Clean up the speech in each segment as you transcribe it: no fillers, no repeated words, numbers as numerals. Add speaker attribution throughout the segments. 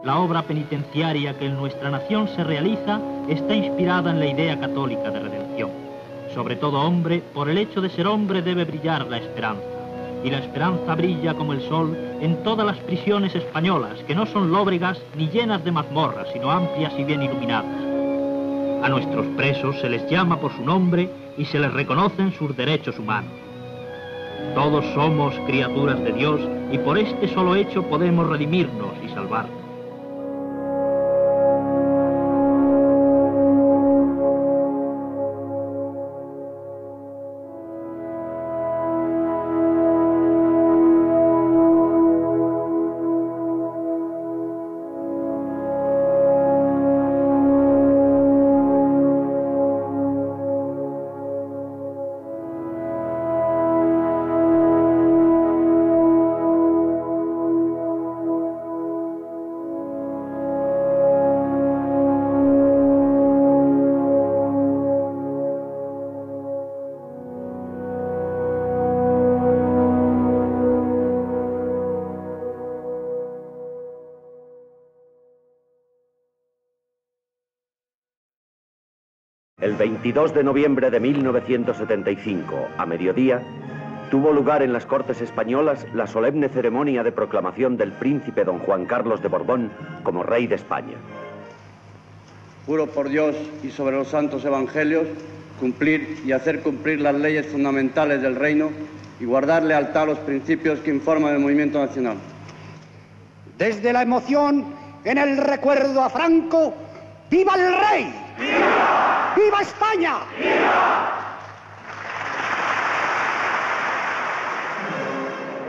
Speaker 1: la obra penitenciaria que en nuestra nación se realiza está inspirada en la idea católica de redención. Sobre todo hombre, por el hecho de ser hombre debe brillar la esperanza. Y la esperanza brilla como el sol en todas las prisiones españolas, que no son lóbregas ni llenas de mazmorras, sino amplias y bien iluminadas. A nuestros presos se les llama por su nombre y se les reconocen sus derechos humanos. Todos somos criaturas de Dios y por este solo hecho podemos redimirnos y salvarnos.
Speaker 2: El 22 de noviembre de 1975, a mediodía, tuvo lugar en las Cortes Españolas la solemne ceremonia de proclamación del príncipe don Juan Carlos de Borbón como rey de España.
Speaker 3: Juro por Dios y sobre los santos evangelios cumplir y hacer cumplir las leyes fundamentales del reino y guardar lealtad a los principios que informan el movimiento nacional.
Speaker 4: Desde la emoción en el recuerdo a Franco, ¡viva el rey! ¡Viva! ¡Viva España! ¡Viva!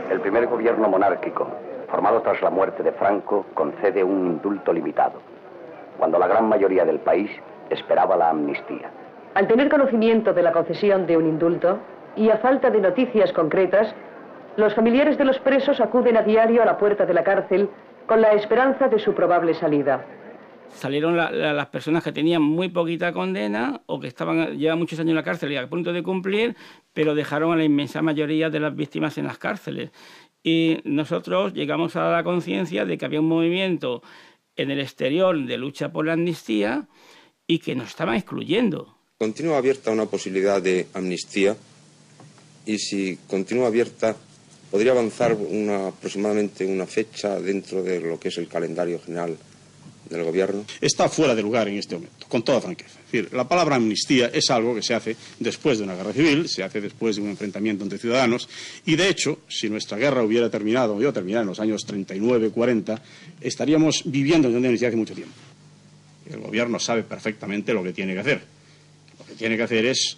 Speaker 5: El primer gobierno monárquico, formado tras la muerte de Franco, concede un indulto limitado, cuando la gran mayoría del país esperaba la amnistía.
Speaker 6: Al tener conocimiento de la concesión de un indulto y a falta de noticias concretas, los familiares de los presos acuden a diario a la puerta de la cárcel con la esperanza de su probable salida.
Speaker 7: Salieron las personas que tenían muy poquita condena o que llevaban muchos años en la cárcel y a punto de cumplir, pero dejaron a la inmensa mayoría de las víctimas en las cárceles. Y nosotros llegamos a la conciencia de que había un movimiento en el exterior de lucha por la amnistía y que nos estaban excluyendo.
Speaker 8: Continúa abierta una posibilidad de amnistía y si continúa abierta podría avanzar aproximadamente una fecha dentro de lo que es el calendario general del gobierno.
Speaker 9: Está fuera de lugar en este momento, con toda franqueza. Es decir, la palabra amnistía es algo que se hace después de una guerra civil, se hace después de un enfrentamiento entre ciudadanos y de hecho, si nuestra guerra hubiera terminado o iba a terminar en los años 39-40, estaríamos viviendo en una amnistía hace mucho tiempo. El gobierno sabe perfectamente lo que tiene que hacer. Lo que tiene que hacer es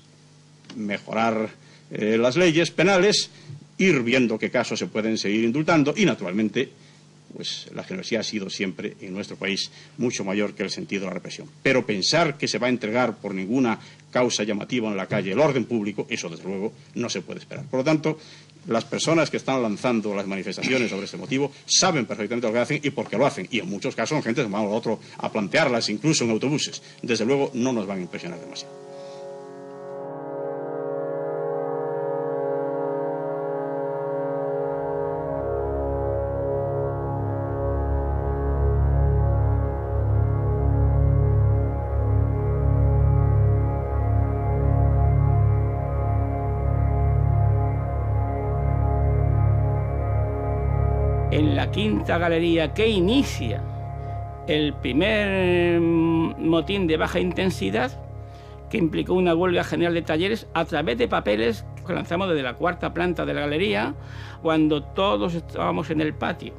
Speaker 9: mejorar las leyes penales, ir viendo qué casos se pueden seguir indultando y, naturalmente, pues la generosidad ha sido siempre en nuestro país mucho mayor que el sentido de la represión. Pero pensar que se va a entregar por ninguna causa llamativa en la calle el orden público, eso desde luego no se puede esperar. Por lo tanto, las personas que están lanzando las manifestaciones sobre este motivo saben perfectamente lo que hacen y por qué lo hacen. Y en muchos casos son gente que van a otro a plantearlas, incluso en autobuses. Desde luego no nos van a impresionar demasiado.
Speaker 7: En la quinta galería que inicia el primer motín de baja intensidad, que implicó una huelga general de talleres a través de papeles que lanzamos desde la cuarta planta de la galería, cuando todos estábamos en el patio.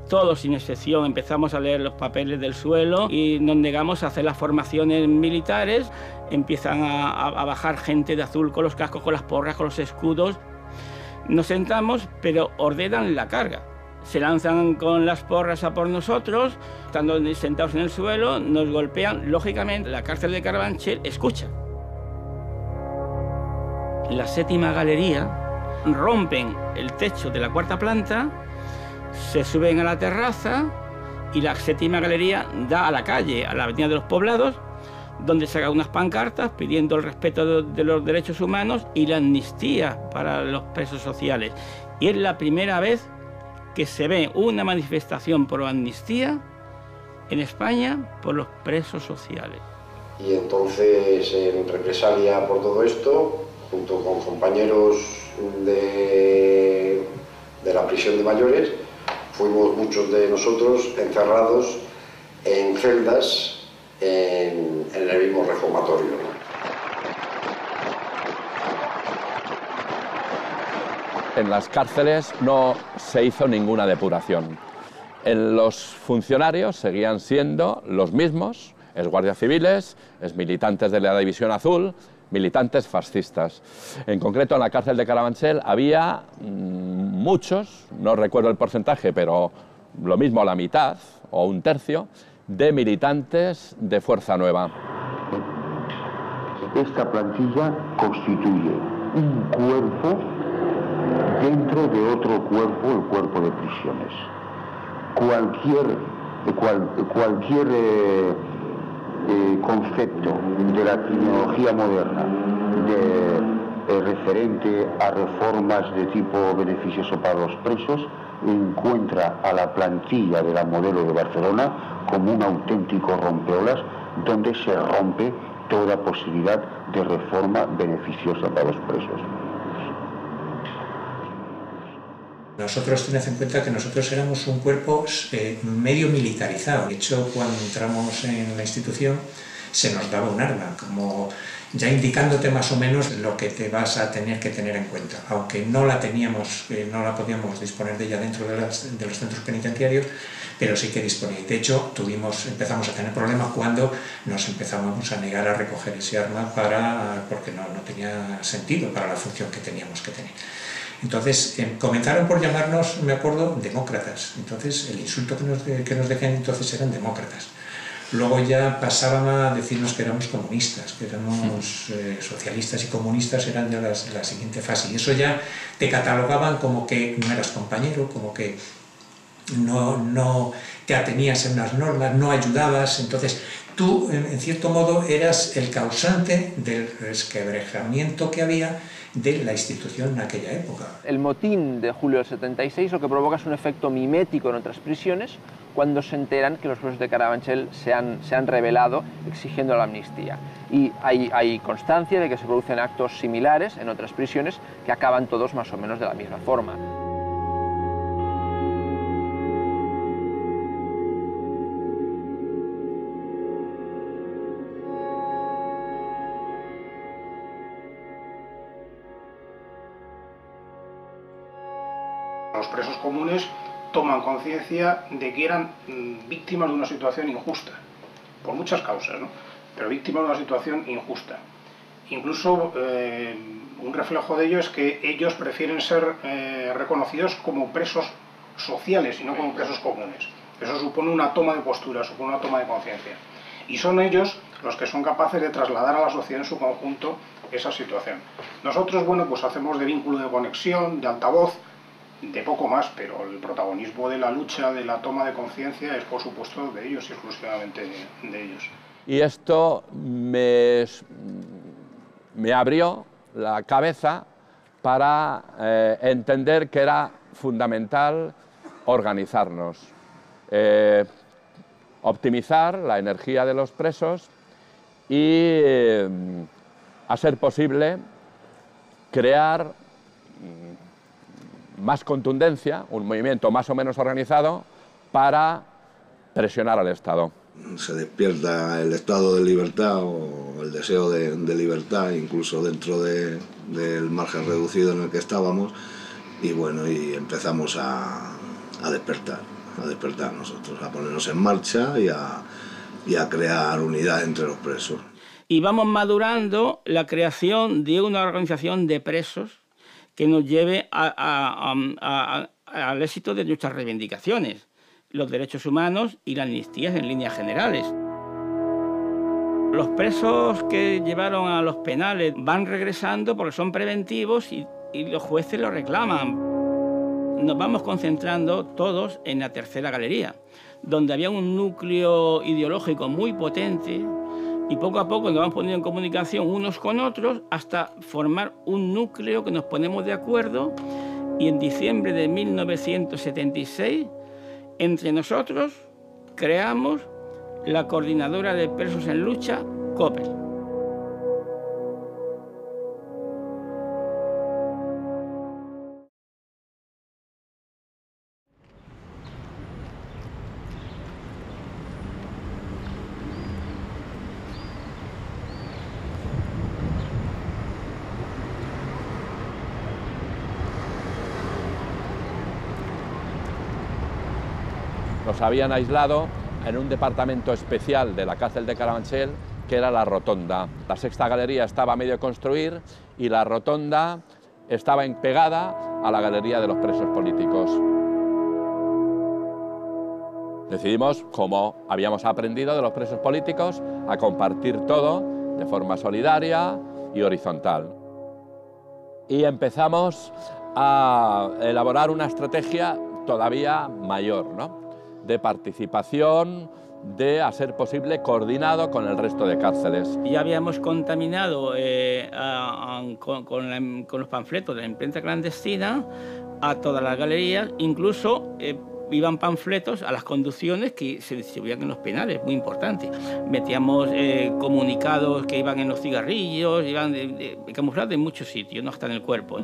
Speaker 7: Todos, sin excepción, empezamos a leer los papeles del suelo y nos negamos a hacer las formaciones militares. Empiezan a bajar gente de azul con los cascos, con las porras, con los escudos. Nos sentamos, pero ordenan la carga. Se lanzan con las porras a por nosotros, estando sentados en el suelo, nos golpean. Lógicamente, la cárcel de Carabanchel escucha. La séptima galería rompen el techo de la cuarta planta, se suben a la terraza y la séptima galería da a la calle, a la avenida de los Poblados, donde sacan unas pancartas pidiendo el respeto de los derechos humanos y la amnistía para los presos sociales. Y es la primera vez que se ve una manifestación por amnistía en España por los presos sociales.
Speaker 10: Y entonces, en represalia por todo esto, junto con compañeros de la prisión de mayores, fuimos muchos de nosotros encerrados en celdas en el mismo reformatorio, ¿no?
Speaker 11: En las cárceles no se hizo ninguna depuración. Los funcionarios seguían siendo los mismos, es guardias civiles, es militantes de la División Azul, militantes fascistas. En concreto, en la cárcel de Carabanchel había muchos, no recuerdo el porcentaje, pero lo mismo la mitad o un tercio, de militantes de Fuerza Nueva.
Speaker 12: Esta plantilla constituye un cuerpo dentro de otro cuerpo, el cuerpo de prisiones. Cualquier concepto de la criminología moderna referente a reformas de tipo beneficioso para los presos encuentra a la plantilla de la Modelo de Barcelona como un auténtico rompeolas donde se rompe toda posibilidad de reforma beneficiosa para los presos.
Speaker 13: Nosotros tened en cuenta que nosotros éramos un cuerpo medio militarizado. De hecho, cuando entramos en la institución se nos daba un arma, como ya indicándote más o menos lo que te vas a tener que tener en cuenta. Aunque no la teníamos, no la podíamos disponer de ella dentro de los centros penitenciarios, pero sí que disponía. De hecho, empezamos a tener problemas cuando nos empezamos a negar a recoger ese arma porque no tenía sentido para la función que teníamos que tener. Entonces, comenzaron por llamarnos, me acuerdo, demócratas. Entonces, el insulto que nos decían entonces eran demócratas. Luego ya pasaban a decirnos que éramos comunistas, que éramos socialistas y comunistas, eran ya la siguiente fase. Y eso ya te catalogaban como que no eras compañero, como que no te atenías en unas normas, no ayudabas. Entonces, tú, en cierto modo, eras el causante del resquebrajamiento que había de la institución en aquella época.
Speaker 14: El motín de julio del 76 lo que provoca es un efecto mimético en otras prisiones cuando se enteran que los presos de Carabanchel se han rebelado exigiendo la amnistía. Y hay constancia de que se producen actos similares en otras prisiones que acaban todos más o menos de la misma forma.
Speaker 15: Los presos comunes toman conciencia de que eran víctimas de una situación injusta, por muchas causas, ¿no? Pero víctimas de una situación injusta. Incluso un reflejo de ello es que ellos prefieren ser reconocidos como presos sociales y no como presos comunes. Eso supone una toma de postura, supone una toma de conciencia. Y son ellos los que son capaces de trasladar a la sociedad en su conjunto esa situación. Nosotros, bueno, pues hacemos de vínculo de conexión, de altavoz, de poco más, pero el protagonismo de la lucha, de la toma de conciencia es por supuesto de ellos y exclusivamente de ellos.
Speaker 11: Y esto me abrió la cabeza para entender que era fundamental organizarnos, optimizar la energía de los presos y, a ser posible, crear más contundencia, un movimiento más o menos organizado para presionar al Estado.
Speaker 16: Se despierta el estado de libertad o el deseo de libertad, incluso dentro del margen reducido en el que estábamos, y bueno, y empezamos a despertar nosotros, a ponernos en marcha y a crear unidad entre los presos.
Speaker 7: Y vamos madurando la creación de una organización de presos que nos lleve al éxito de nuestras reivindicaciones, los derechos humanos y las amnistías en líneas generales. Los presos que llevaron a los penales van regresando porque son preventivos y los jueces lo reclaman. Nos vamos concentrando todos en la tercera galería, donde había un núcleo ideológico muy potente, y poco a poco nos vamos poniendo en comunicación unos con otros hasta formar un núcleo que nos ponemos de acuerdo, y en diciembre de 1976 entre nosotros creamos la Coordinadora de Presos en Lucha, COPEL.
Speaker 11: Nos habían aislado en un departamento especial de la cárcel de Carabanchel, que era la rotonda. La sexta galería estaba a medio construir y la rotonda estaba pegada a la galería de los presos políticos. Decidimos, como habíamos aprendido de los presos políticos, a compartir todo de forma solidaria y horizontal. Y empezamos a elaborar una estrategia todavía mayor, ¿no?, de participación, de, a ser posible, coordinado con el resto de cárceles.
Speaker 7: Ya habíamos contaminado con los panfletos de la imprenta clandestina a todas las galerías, incluso iban panfletos a las conducciones que se distribuían en los penales, muy importante. Metíamos comunicados que iban en los cigarrillos, iban camuflados en muchos sitios, no hasta en el cuerpo.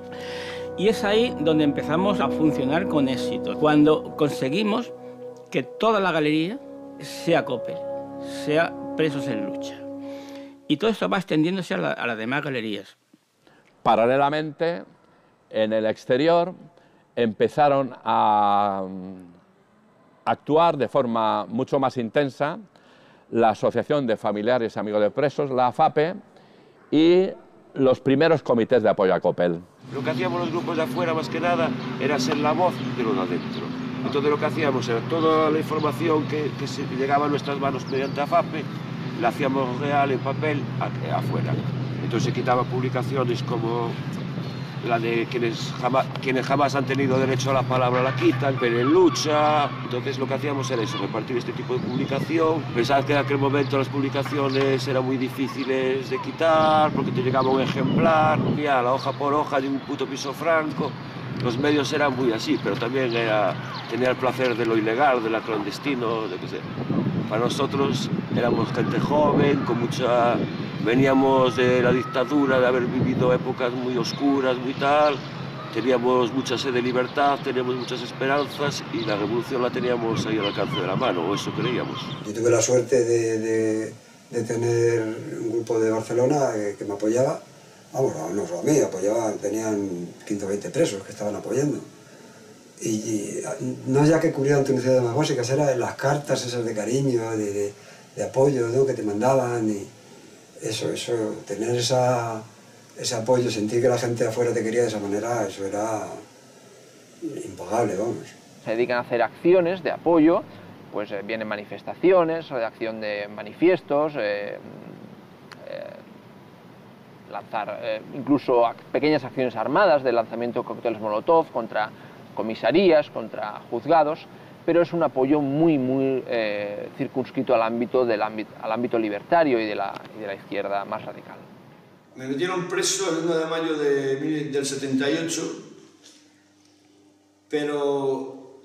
Speaker 7: Y es ahí donde empezamos a funcionar con éxito, cuando conseguimos que toda la galería sea COPEL, sea Presos en Lucha. Y todo esto va extendiéndose a las demás galerías.
Speaker 11: Paralelamente, en el exterior empezaron a actuar de forma mucho más intensa la Asociación de Familiares y Amigos de Presos, la AFAPE, y los primeros comités de apoyo a COPEL.
Speaker 17: Lo que hacíamos los grupos de afuera, más que nada, era ser la voz de los de adentro. Entonces lo que hacíamos era toda la información que llegaba a nuestras manos mediante AFAPE, la hacíamos real en papel afuera. Entonces se quitaban publicaciones como la de quienes jamás han tenido derecho a la palabra la quitan, pero en lucha. Entonces lo que hacíamos era eso, repartir este tipo de publicación. Pensaba que en aquel momento las publicaciones eran muy difíciles de quitar porque te llegaba un ejemplar, ya la hoja por hoja de un puto piso franco. Los medios eran muy así, pero también tenía el placer de lo ilegal, de lo clandestino, de que sé. Para nosotros éramos gente joven, veníamos de la dictadura, de haber vivido épocas muy oscuras, muy tal, teníamos mucha sed de libertad, teníamos muchas esperanzas y la revolución la teníamos ahí al alcance de la mano, o eso creíamos.
Speaker 18: Yo tuve la suerte de tener un grupo de Barcelona que me apoyaba. Vamos, no solo a mí, tenían 15 o 20 presos que estaban apoyando. Y no ya que cubrieran tus necesidades más básicas, eran las cartas esas de cariño, de apoyo, ¿no?, que te mandaban. Y eso, tener ese apoyo, sentir que la gente de afuera te quería de esa manera, eso era impagable, vamos.
Speaker 14: Se dedican a hacer acciones de apoyo, pues vienen manifestaciones, redacción de manifiestos, lanzar incluso pequeñas acciones armadas de lanzamiento de cócteles Molotov contra comisarías, contra juzgados, pero es un apoyo muy circunscrito al ámbito libertario y de la izquierda más radical.
Speaker 19: Me metieron preso el 1 de mayo del 78, pero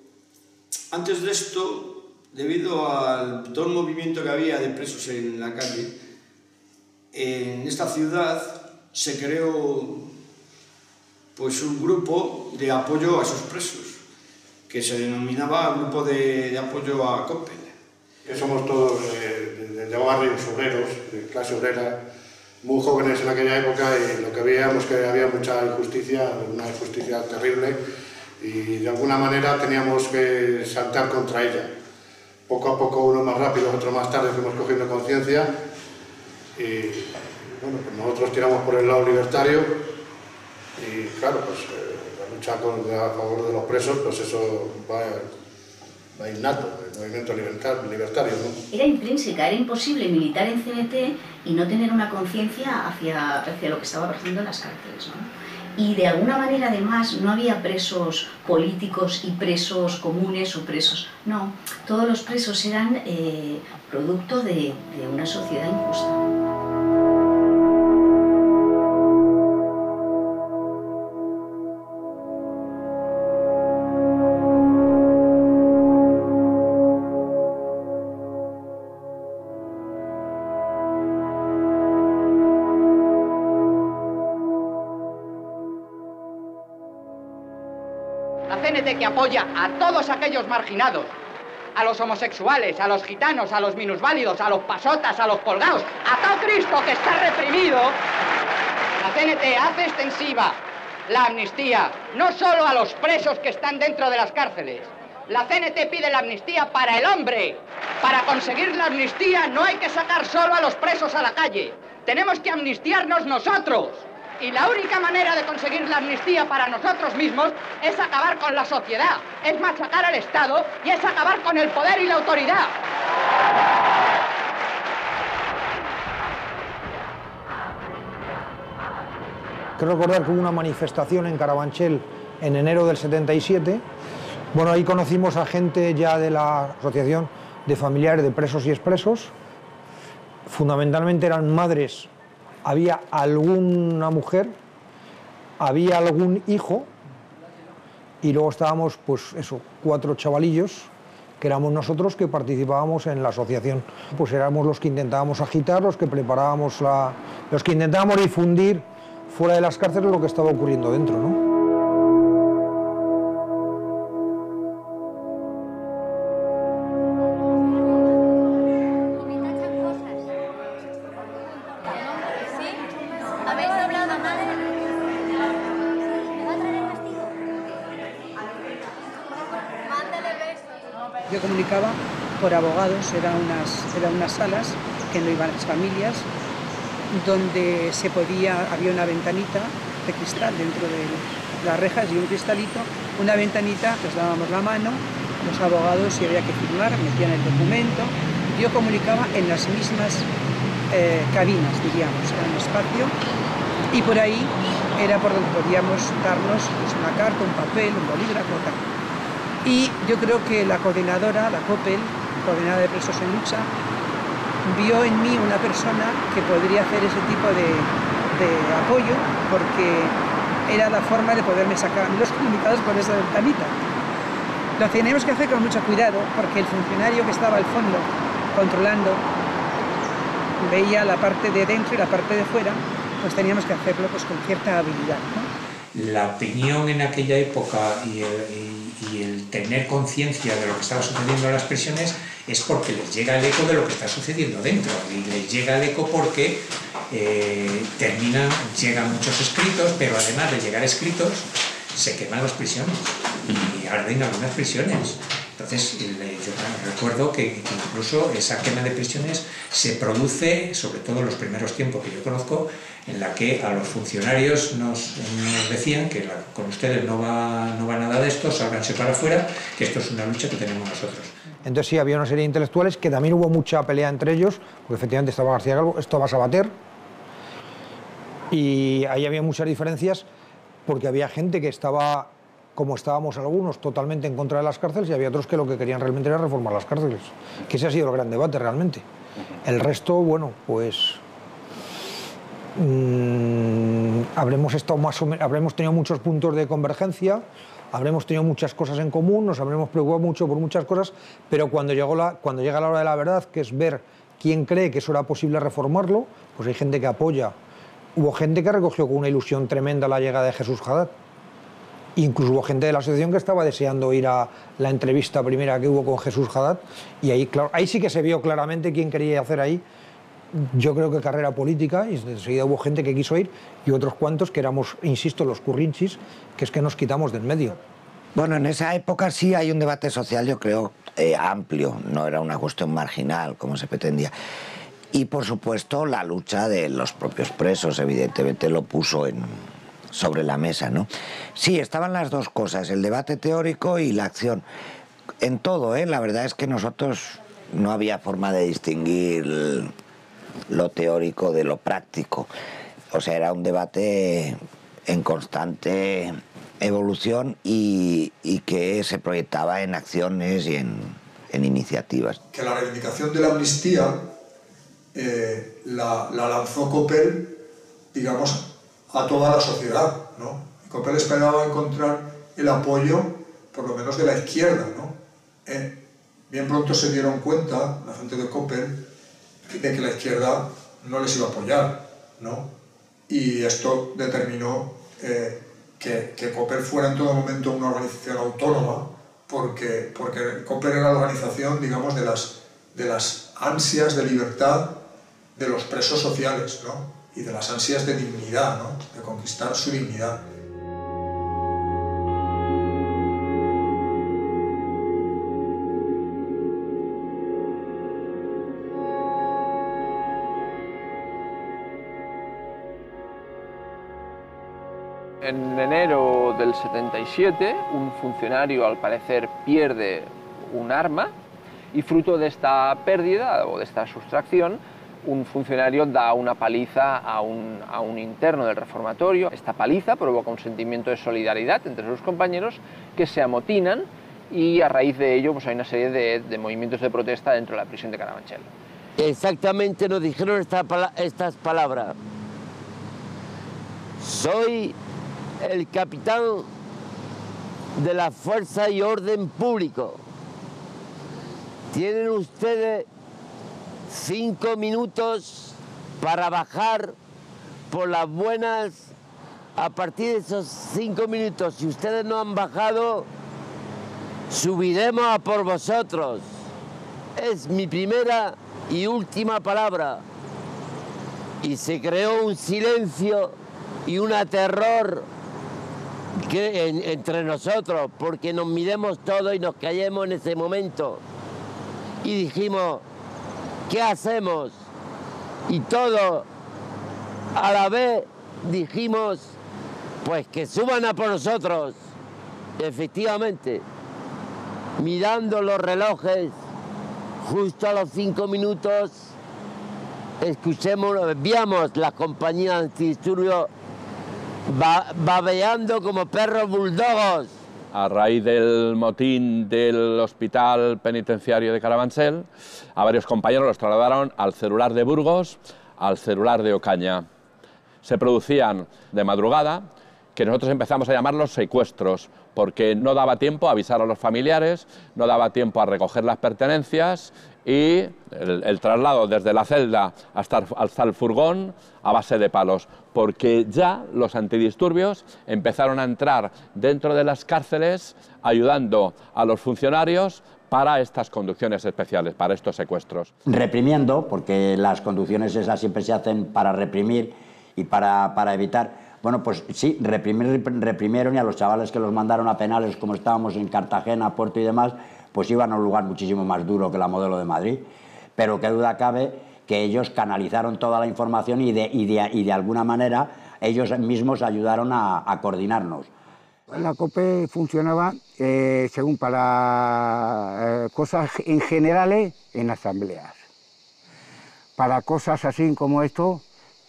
Speaker 19: antes de esto, debido al todo el movimiento que había de presos en la calle, en esta ciudad se creó pues un grupo de apoyo a esos presos, que se denominaba Grupo de Apoyo a COPEL.
Speaker 20: Que somos todos de barrios obreros, de clase obrera, muy jóvenes en aquella época, y lo que veíamos que había mucha injusticia, una injusticia terrible, y de alguna manera teníamos que saltar contra ella. Poco a poco, unos más rápidos, otros más tarde, fuimos cogiendo conciencia. Y bueno, pues nosotros tiramos por el lado libertario y claro, pues la lucha a favor de los presos, pues eso va innato, el movimiento libertario, ¿no?
Speaker 21: Era intrínseca, era imposible militar en CNT y no tener una conciencia hacia lo que estaba pasando en las cárceles, ¿no? Y de alguna manera además no había presos políticos y presos comunes o presos, no, todos los presos eran producto de una sociedad injusta.
Speaker 1: CNT que apoya a todos aquellos marginados, a los homosexuales, a los gitanos, a los minusválidos, a los pasotas, a los colgados, a todo Cristo que está reprimido, la CNT hace extensiva la amnistía no solo a los presos que están dentro de las cárceles. La CNT pide la amnistía para el hombre. Para conseguir la amnistía no hay que sacar solo a los presos a la calle. Tenemos que amnistiarnos nosotros. Y la única manera de conseguir la amnistía para nosotros mismos es acabar con la sociedad, es machacar al Estado y es acabar con el poder y la autoridad.
Speaker 22: Quiero recordar que hubo una manifestación en Carabanchel en enero del 77. Bueno, ahí conocimos a gente ya de la Asociación de Familiares de Presos y Expresos. Fundamentalmente eran madres, había alguna mujer, había algún hijo y luego estábamos, pues eso, 4 chavalillos que éramos nosotros que participábamos en la asociación. Pues éramos los que intentábamos agitar, los que preparábamos los que intentábamos difundir fuera de las cárceles lo que estaba ocurriendo dentro, ¿no?
Speaker 23: Yo comunicaba por abogados, eran unas salas que no iban las familias, donde había una ventanita de cristal dentro de las rejas y un cristalito, una ventanita, les dábamos la mano, los abogados, si había que firmar, metían el documento. Yo comunicaba en las mismas cabinas, diríamos, era un espacio, y por ahí era por donde podíamos darnos pues, una carta, un papel, un bolígrafo, tal. Y yo creo que la coordinadora, la COPEL, Coordinadora de Presos en Lucha, vio en mí una persona que podría hacer ese tipo de apoyo, porque era la forma de poderme sacar los comunicados por esa ventanita. Lo teníamos que hacer con mucho cuidado, porque el funcionario que estaba al fondo controlando veía la parte de dentro y la parte de fuera, pues teníamos que hacerlo pues, con cierta habilidad, ¿no?
Speaker 13: La opinión en aquella época y el tener conciencia de lo que estaba sucediendo en las prisiones es porque les llega el eco de lo que está sucediendo dentro, y les llega el eco porque llegan muchos escritos, pero además de llegar escritos se queman las prisiones y arden algunas prisiones. Entonces yo recuerdo que incluso esa quema de prisiones se produce, sobre todo en los primeros tiempos que yo conozco, en la que a los funcionarios nos decían que con ustedes no va nada de esto, sálganse para afuera, que esto es una lucha que tenemos nosotros.
Speaker 22: Entonces sí, había una serie de intelectuales que también hubo mucha pelea entre ellos, porque efectivamente estaba García Calvo, estaba Sabater, y ahí había muchas diferencias, porque había gente que estaba, como estábamos algunos, totalmente en contra de las cárceles, y había otros que lo que querían realmente era reformar las cárceles, que ese ha sido el gran debate realmente. El resto, bueno, pues habremos tenido muchos puntos de convergencia, habremos tenido muchas cosas en común, nos habremos preocupado mucho por muchas cosas, pero cuando llega la hora de la verdad, que es ver quién cree que eso era posible reformarlo, pues hay gente que apoya. Hubo gente que recogió con una ilusión tremenda la llegada de Jesús Haddad. Incluso hubo gente de la asociación que estaba deseando ir a la entrevista primera que hubo con Jesús Haddad, y ahí, claro, ahí sí que se vio claramente quién quería hacer ahí. Yo creo que carrera política, y enseguida hubo gente que quiso ir, y otros cuantos que éramos, insisto, los currinchis, que es que nos quitamos del medio.
Speaker 24: Bueno, en esa época sí hay un debate social, yo creo, amplio, no era una cuestión marginal, como se pretendía. Y, por supuesto, la lucha de los propios presos, evidentemente, lo puso sobre la mesa, ¿no? Sí, estaban las dos cosas, el debate teórico y la acción. En todo, la verdad es que nosotros no había forma de distinguir lo teórico de lo práctico. O sea, era un debate en constante evolución y que se proyectaba en acciones y en iniciativas.
Speaker 25: Que la reivindicación de la amnistía la lanzó Coppel, digamos, a toda la sociedad, ¿no? Y Coppel esperaba encontrar el apoyo, por lo menos de la izquierda, ¿no? Bien pronto se dieron cuenta, la gente de Coppel, de que la izquierda no les iba a apoyar, ¿no? Y esto determinó que COPEL fuera en todo momento una organización autónoma, porque COPEL era la organización, digamos, de las ansias de libertad de los presos sociales, ¿no? Y de las ansias de dignidad, ¿no? De conquistar su dignidad.
Speaker 14: En enero del 77, un funcionario al parecer pierde un arma y fruto de esta pérdida o de esta sustracción, un funcionario da una paliza a un interno del reformatorio. Esta paliza provoca un sentimiento de solidaridad entre sus compañeros que se amotinan y a raíz de ello pues hay una serie de movimientos de protesta dentro de la prisión de Carabanchel.
Speaker 2: Exactamente nos dijeron estas palabras. Soy el capitán de la Fuerza y Orden Público. Tienen ustedes 5 minutos para bajar por las buenas. A partir de esos 5 minutos, si ustedes no han bajado, subiremos a por vosotros. Es mi primera y última palabra. Y se creó un silencio y un terror entre nosotros, porque nos miremos todos y nos callemos en ese momento. Y dijimos, ¿qué hacemos? Y todos a la vez dijimos, pues que suban a por nosotros. Efectivamente, mirando los relojes, justo a los 5 minutos, víamos la compañía antidisturbios babeando como perros buldogos.
Speaker 11: A raíz del motín del hospital penitenciario de Carabanchel, a varios compañeros los trasladaron al celular de Burgos, al celular de Ocaña. Se producían de madrugada, que nosotros empezamos a llamarlos secuestros, porque no daba tiempo a avisar a los familiares, no daba tiempo a recoger las pertenencias y el traslado desde la celda hasta el furgón a base de palos, porque ya los antidisturbios empezaron a entrar dentro de las cárceles ayudando a los funcionarios para estas conducciones especiales, para estos secuestros.
Speaker 3: Reprimiendo, porque las conducciones esas siempre se hacen para reprimir y para evitar. Bueno, pues sí, reprimieron, y a los chavales que los mandaron a penales, como estábamos en Cartagena, Puerto y demás, pues iban a un lugar muchísimo más duro que la Modelo de Madrid. Pero qué duda cabe que ellos canalizaron toda la información y de alguna manera ellos mismos ayudaron a coordinarnos.
Speaker 4: La COPE funcionaba según para cosas en generales en asambleas. Para cosas así como esto,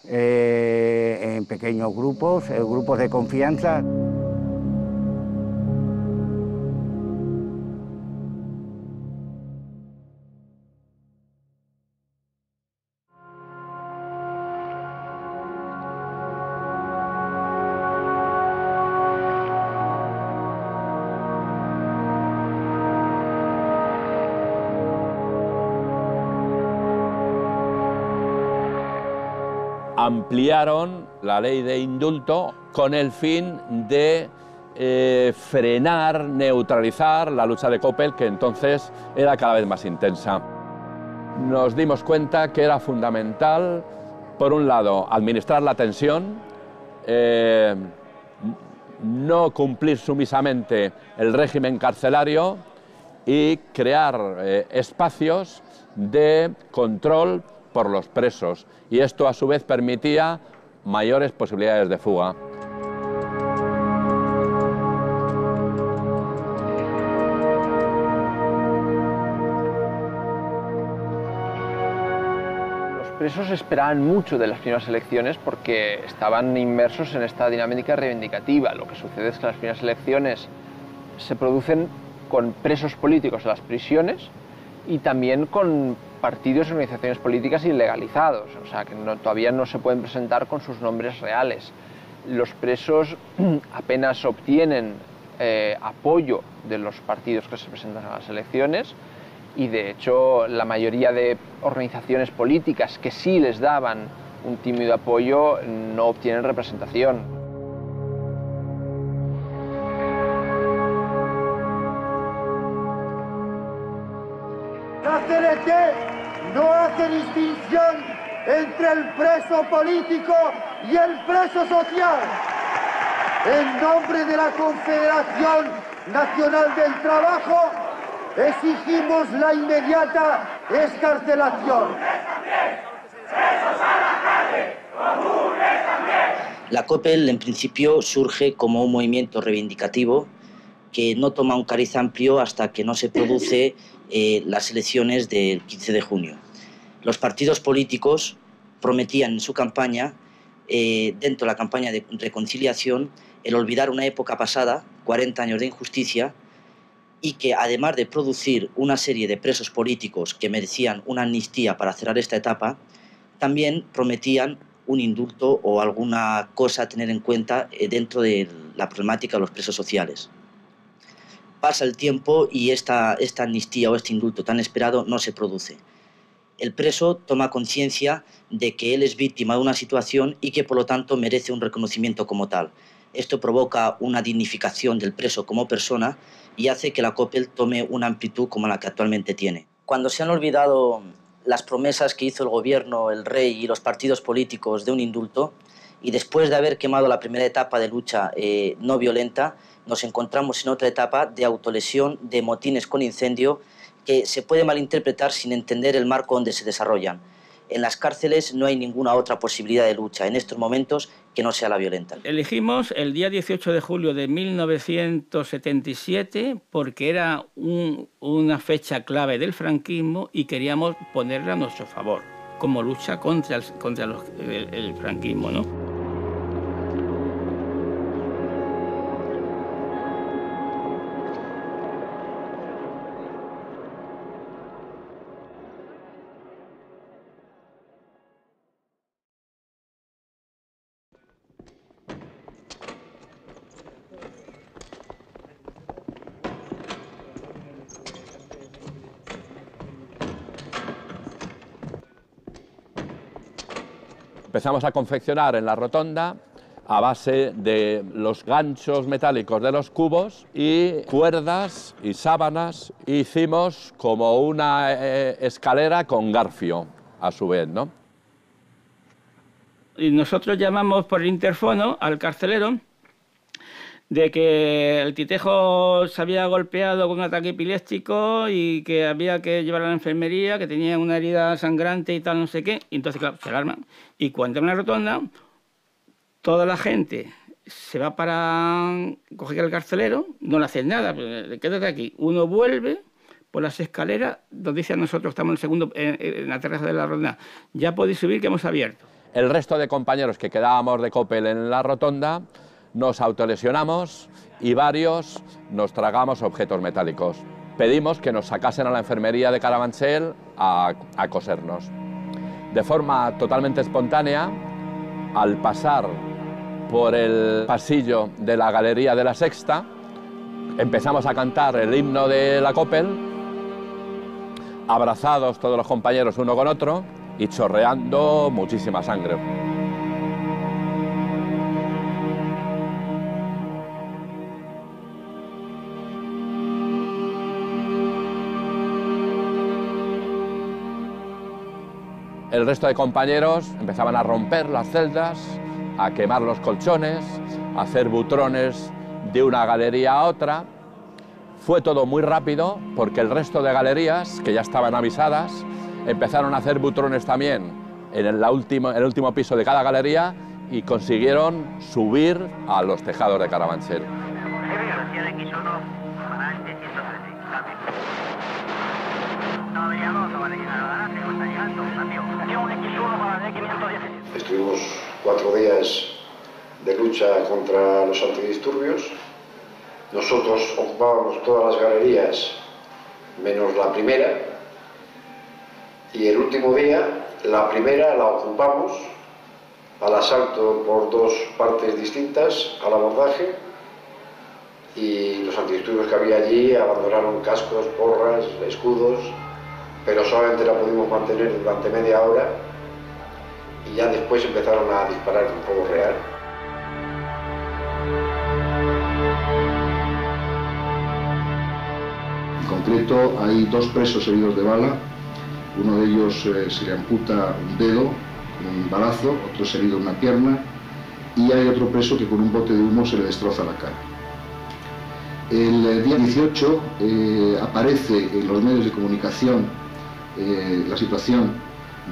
Speaker 4: en pequeños grupos, grupos de confianza.
Speaker 11: Ampliaron la ley de indulto con el fin de frenar, neutralizar la lucha de COPEL, que entonces era cada vez más intensa. Nos dimos cuenta que era fundamental, por un lado, administrar la tensión, no cumplir sumisamente el régimen carcelario y crear espacios de control por los presos, y esto a su vez permitía mayores posibilidades de fuga.
Speaker 14: Los presos esperaban mucho de las primeras elecciones porque estaban inmersos en esta dinámica reivindicativa. Lo que sucede es que las primeras elecciones se producen con presos políticos en las prisiones y también con partidos y organizaciones políticas ilegalizados, o sea que todavía no se pueden presentar con sus nombres reales. Los presos apenas obtienen apoyo de los partidos que se presentan a las elecciones y de hecho la mayoría de organizaciones políticas que sí les daban un tímido apoyo no obtienen representación.
Speaker 5: hace distinción entre el preso político y el preso social. En nombre de la Confederación Nacional del Trabajo, exigimos la inmediata excarcelación.
Speaker 6: La COPEL, en principio, surge como un movimiento reivindicativo que no toma un cariz amplio hasta que no se produce las elecciones del 15 de junio. Los partidos políticos prometían en su campaña, dentro de la campaña de reconciliación, el olvidar una época pasada, 40 años de injusticia, y que además de producir una serie de presos políticos que merecían una amnistía para cerrar esta etapa, también prometían un indulto o alguna cosa a tener en cuenta dentro de la problemática de los presos sociales. Pasa el tiempo y esta amnistía o este indulto tan esperado no se produce. El preso toma conciencia de que él es víctima de una situación y que por lo tanto merece un reconocimiento como tal. Esto provoca una dignificación del preso como persona y hace que la COPEL tome una amplitud como la que actualmente tiene. Cuando se han olvidado las promesas que hizo el gobierno, el rey y los partidos políticos de un indulto, y después de haber quemado la primera etapa de lucha no violenta, nos encontramos en otra etapa de autolesión, de motines con incendio, que se puede malinterpretar sin entender el marco donde se desarrollan. En las cárceles no hay ninguna otra posibilidad de lucha en estos momentos que no sea la violenta.
Speaker 7: Elegimos el día 18 de julio de 1977 porque era una fecha clave del franquismo y queríamos ponerla a nuestro favor, como lucha contra el franquismo, ¿no?
Speaker 11: Empezamos a confeccionar en la rotonda a base de los ganchos metálicos de los cubos y cuerdas y sábanas. Hicimos como una escalera con garfio, a su vez, ¿no?
Speaker 7: Y nosotros llamamos por el interfono al carcelero de que el titejo se había golpeado con un ataque epiléptico y que había que llevarlo a la enfermería, que tenía una herida sangrante y tal, no sé qué. Y entonces, claro, se alarman. Y cuando en la rotonda, toda la gente se va para coger al carcelero, no le hacen nada, quédate aquí. Uno vuelve por las escaleras, nos dice a nosotros, estamos en el segundo, en la terraza de la rotonda, ya podéis subir que hemos abierto.
Speaker 11: El resto de compañeros que quedábamos de COPEL en la rotonda, nos autolesionamos y varios nos tragamos objetos metálicos. Pedimos que nos sacasen a la enfermería de Carabanchel a cosernos. De forma totalmente espontánea, al pasar por el pasillo de la Galería de la Sexta, empezamos a cantar el himno de la COPEL, abrazados todos los compañeros uno con otro y chorreando muchísima sangre. El resto de compañeros empezaban a romper las celdas, a quemar los colchones, a hacer butrones de una galería a otra. Fue todo muy rápido porque el resto de galerías, que ya estaban avisadas, empezaron a hacer butrones también en el último piso de cada galería y consiguieron subir a los tejados de Carabanchel.
Speaker 8: Estuvimos 4 días de lucha contra los antidisturbios. Nosotros ocupábamos todas las galerías menos la primera, y el último día la primera la ocupamos al asalto por 2 partes distintas, al abordaje, y los antidisturbios que había allí abandonaron cascos, porras, escudos, pero solamente la pudimos mantener durante media hora y ya después empezaron a disparar con fuego real.
Speaker 12: En concreto hay 2 presos heridos de bala
Speaker 8: Uno de ellos se le amputa un dedo con un balazo, otro se herido una pierna y hay otro preso que con un bote de humo se le destroza la cara. El día 18 aparece en los medios de comunicación la situación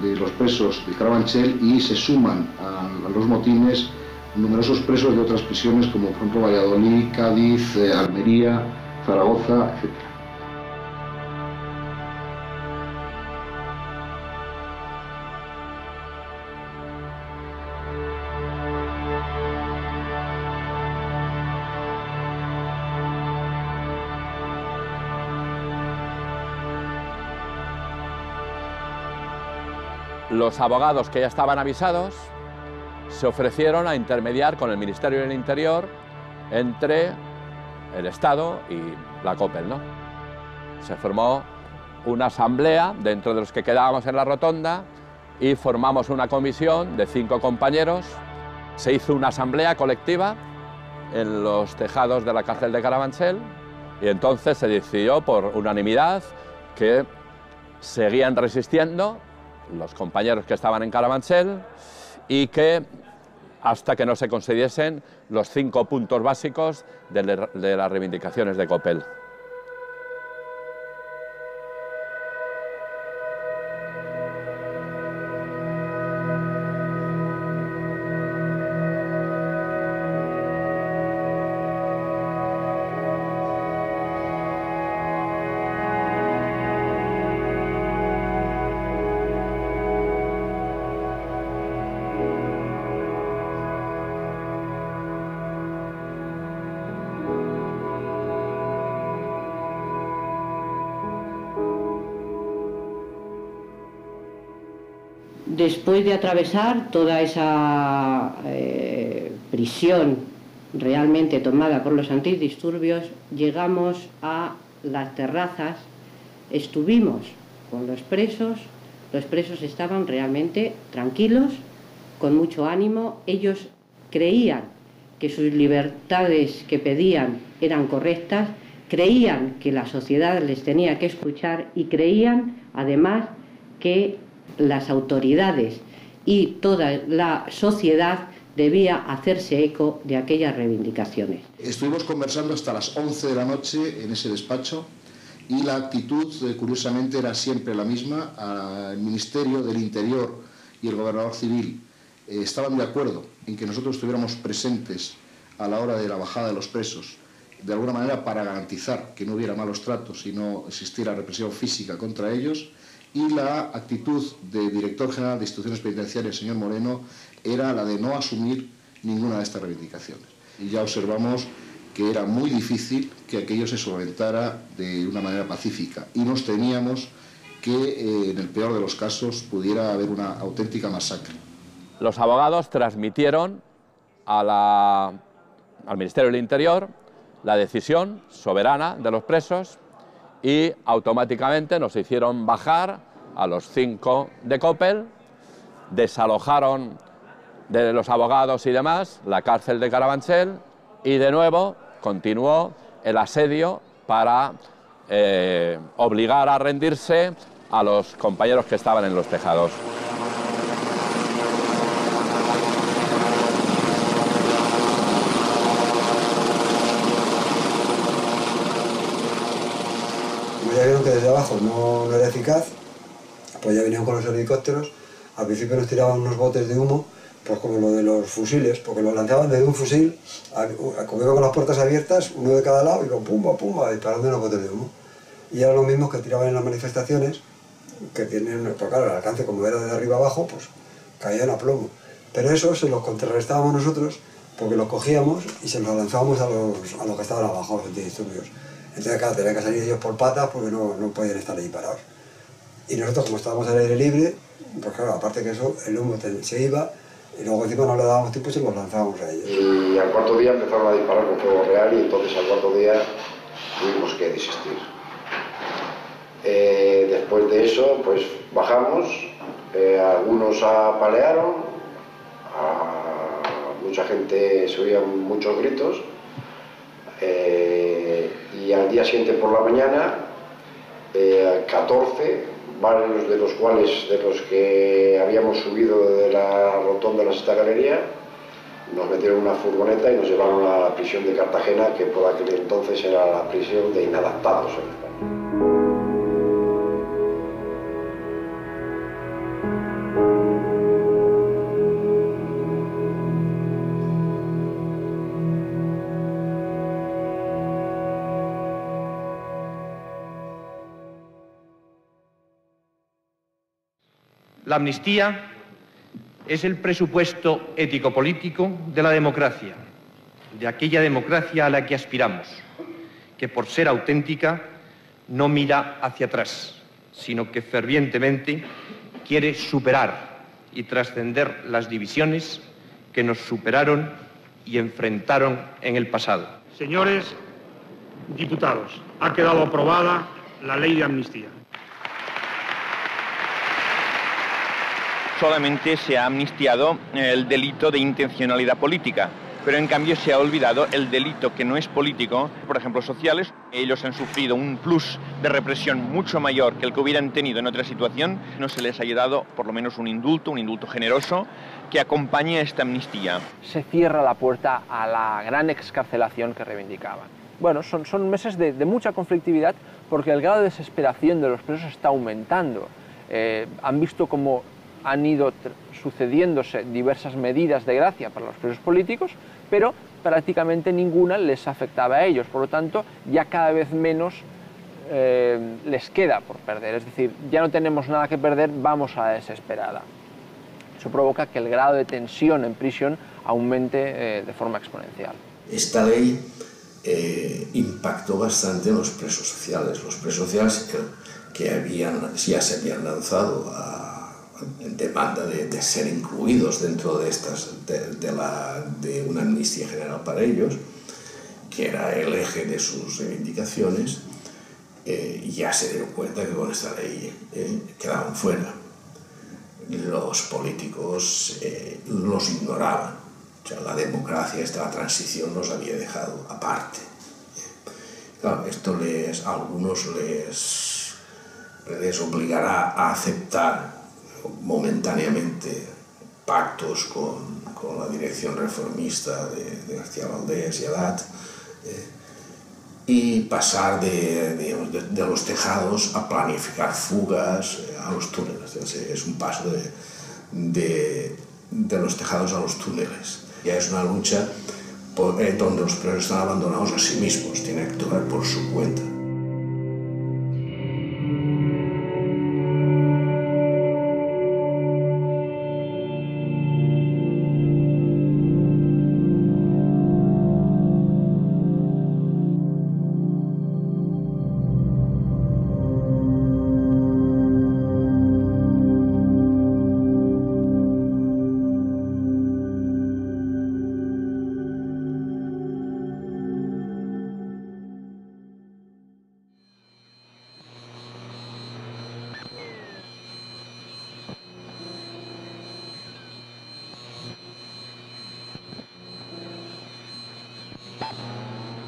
Speaker 8: de los presos de Carabanchel y se suman a los motines numerosos presos de otras prisiones como por ejemplo Valladolid, Cádiz, Almería, Zaragoza, etc.
Speaker 11: Los abogados que ya estaban avisados se ofrecieron a intermediar con el Ministerio del Interior entre el Estado y la COPEL, ¿no? Se formó una asamblea dentro de los que quedábamos en la rotonda y formamos una comisión de 5 compañeros. Se hizo una asamblea colectiva en los tejados de la cárcel de Carabanchel y entonces se decidió por unanimidad que seguían resistiendo los compañeros que estaban en Carabanchel y que hasta que no se consiguiesen los 5 puntos básicos de las reivindicaciones de COPEL.
Speaker 9: Después de atravesar toda esa prisión realmente tomada por los antidisturbios, llegamos a las terrazas, estuvimos con los presos estaban realmente tranquilos, con mucho ánimo, ellos creían que sus libertades que pedían eran correctas, creían que la sociedad les tenía que escuchar y creían además que las autoridades y toda la sociedad debía hacerse eco de aquellas reivindicaciones.
Speaker 8: Estuvimos conversando hasta las 11 de la noche en ese despacho y la actitud, curiosamente, era siempre la misma. El Ministerio del Interior y el Gobernador Civil estaban de acuerdo en que nosotros estuviéramos presentes a la hora de la bajada de los presos, de alguna manera para garantizar que no hubiera malos tratos y no existiera represión física contra ellos. Y la actitud del director general de instituciones penitenciarias, señor Moreno, era la de no asumir ninguna de estas reivindicaciones. Y ya observamos que era muy difícil que aquello se solventara de una manera pacífica. Y nos temíamos que, en el peor de los casos, pudiera haber una auténtica masacre.
Speaker 11: Los abogados transmitieron al Ministerio del Interior la decisión soberana de los presos y automáticamente nos hicieron bajar a los 5 de COPEL, desalojaron de los abogados y demás la cárcel de Carabanchel y de nuevo continuó el asedio para obligar a rendirse a los compañeros que estaban en los tejados.
Speaker 18: Ya vieron que desde abajo no era eficaz, pues ya vinieron con los helicópteros. Al principio nos tiraban unos botes de humo, pues como lo de los fusiles, porque los lanzaban desde un fusil, como iban con las puertas abiertas, uno de cada lado, y con pumba, pumba, disparando unos botes de humo. Y eran los mismos que tiraban en las manifestaciones, que tienen, pues claro, el alcance como era de arriba abajo, pues caían a plomo. Pero eso se los contrarrestábamos nosotros, porque los cogíamos y se los lanzábamos a los que estaban abajo, los antidisturbios. Entonces, claro, tenían que salir ellos por patas porque no podían estar ahí parados. Y nosotros, como estábamos al aire libre, pues claro, aparte que eso, el humo se iba y luego encima no le dábamos tiempo y se los lanzábamos a ellos.
Speaker 8: Y al cuarto día empezaron a disparar con fuego real y entonces al cuarto día tuvimos que desistir. Después de eso, pues bajamos, algunos apalearon, mucha gente se oían muchos gritos. Y al día siguiente por la mañana, 14 varios de los cuales de los que habíamos subido de la rotonda de la Sexta Galería, nos metieron en una furgoneta y nos llevaron a la prisión de Cartagena, que por aquel entonces era la prisión de inadaptados en España.
Speaker 10: La amnistía es el presupuesto ético-político de la democracia, de aquella democracia a la que aspiramos, que por ser auténtica no mira hacia atrás, sino que fervientemente quiere superar y trascender las divisiones que nos superaron y enfrentaron en el pasado.
Speaker 15: Señores diputados, ha quedado aprobada la ley de amnistía.
Speaker 16: Solamente se ha amnistiado el delito de intencionalidad política, pero en cambio se ha olvidado el delito que no es político, por ejemplo sociales. Ellos han sufrido un plus de represión mucho mayor que el que hubieran tenido en otra situación. No se les ha dado por lo menos un indulto generoso que acompañe a esta amnistía.
Speaker 14: Se cierra la puerta a la gran excarcelación que reivindicaban. Bueno, son meses de mucha conflictividad porque el grado de desesperación de los presos está aumentando. Han visto cómo han ido sucediéndose diversas medidas de gracia para los presos políticos, pero prácticamente ninguna les afectaba a ellos. Por lo tanto, ya cada vez menos les queda por perder. Es decir, ya no tenemos nada que perder, vamos a la desesperada. Eso provoca que el grado de tensión en prisión aumente de forma exponencial.
Speaker 17: Esta ley impactó bastante en los presos sociales. Los presos sociales que ya se habían lanzado en demanda de ser incluidos dentro de una amnistía general para ellos, que era el eje de sus reivindicaciones, ya se dieron cuenta que con esta ley quedaban fuera. Los políticos los ignoraban. O sea, la democracia, la transición los había dejado aparte. Claro, esto a algunos les obligará a aceptar momentáneamente pactos con la dirección reformista de García Valdés y Adat, y pasar de los tejados a planificar fugas a los túneles. Es un paso de los tejados a los túneles. Ya es una lucha donde los presos están abandonados a sí mismos, tienen que actuar por su cuenta.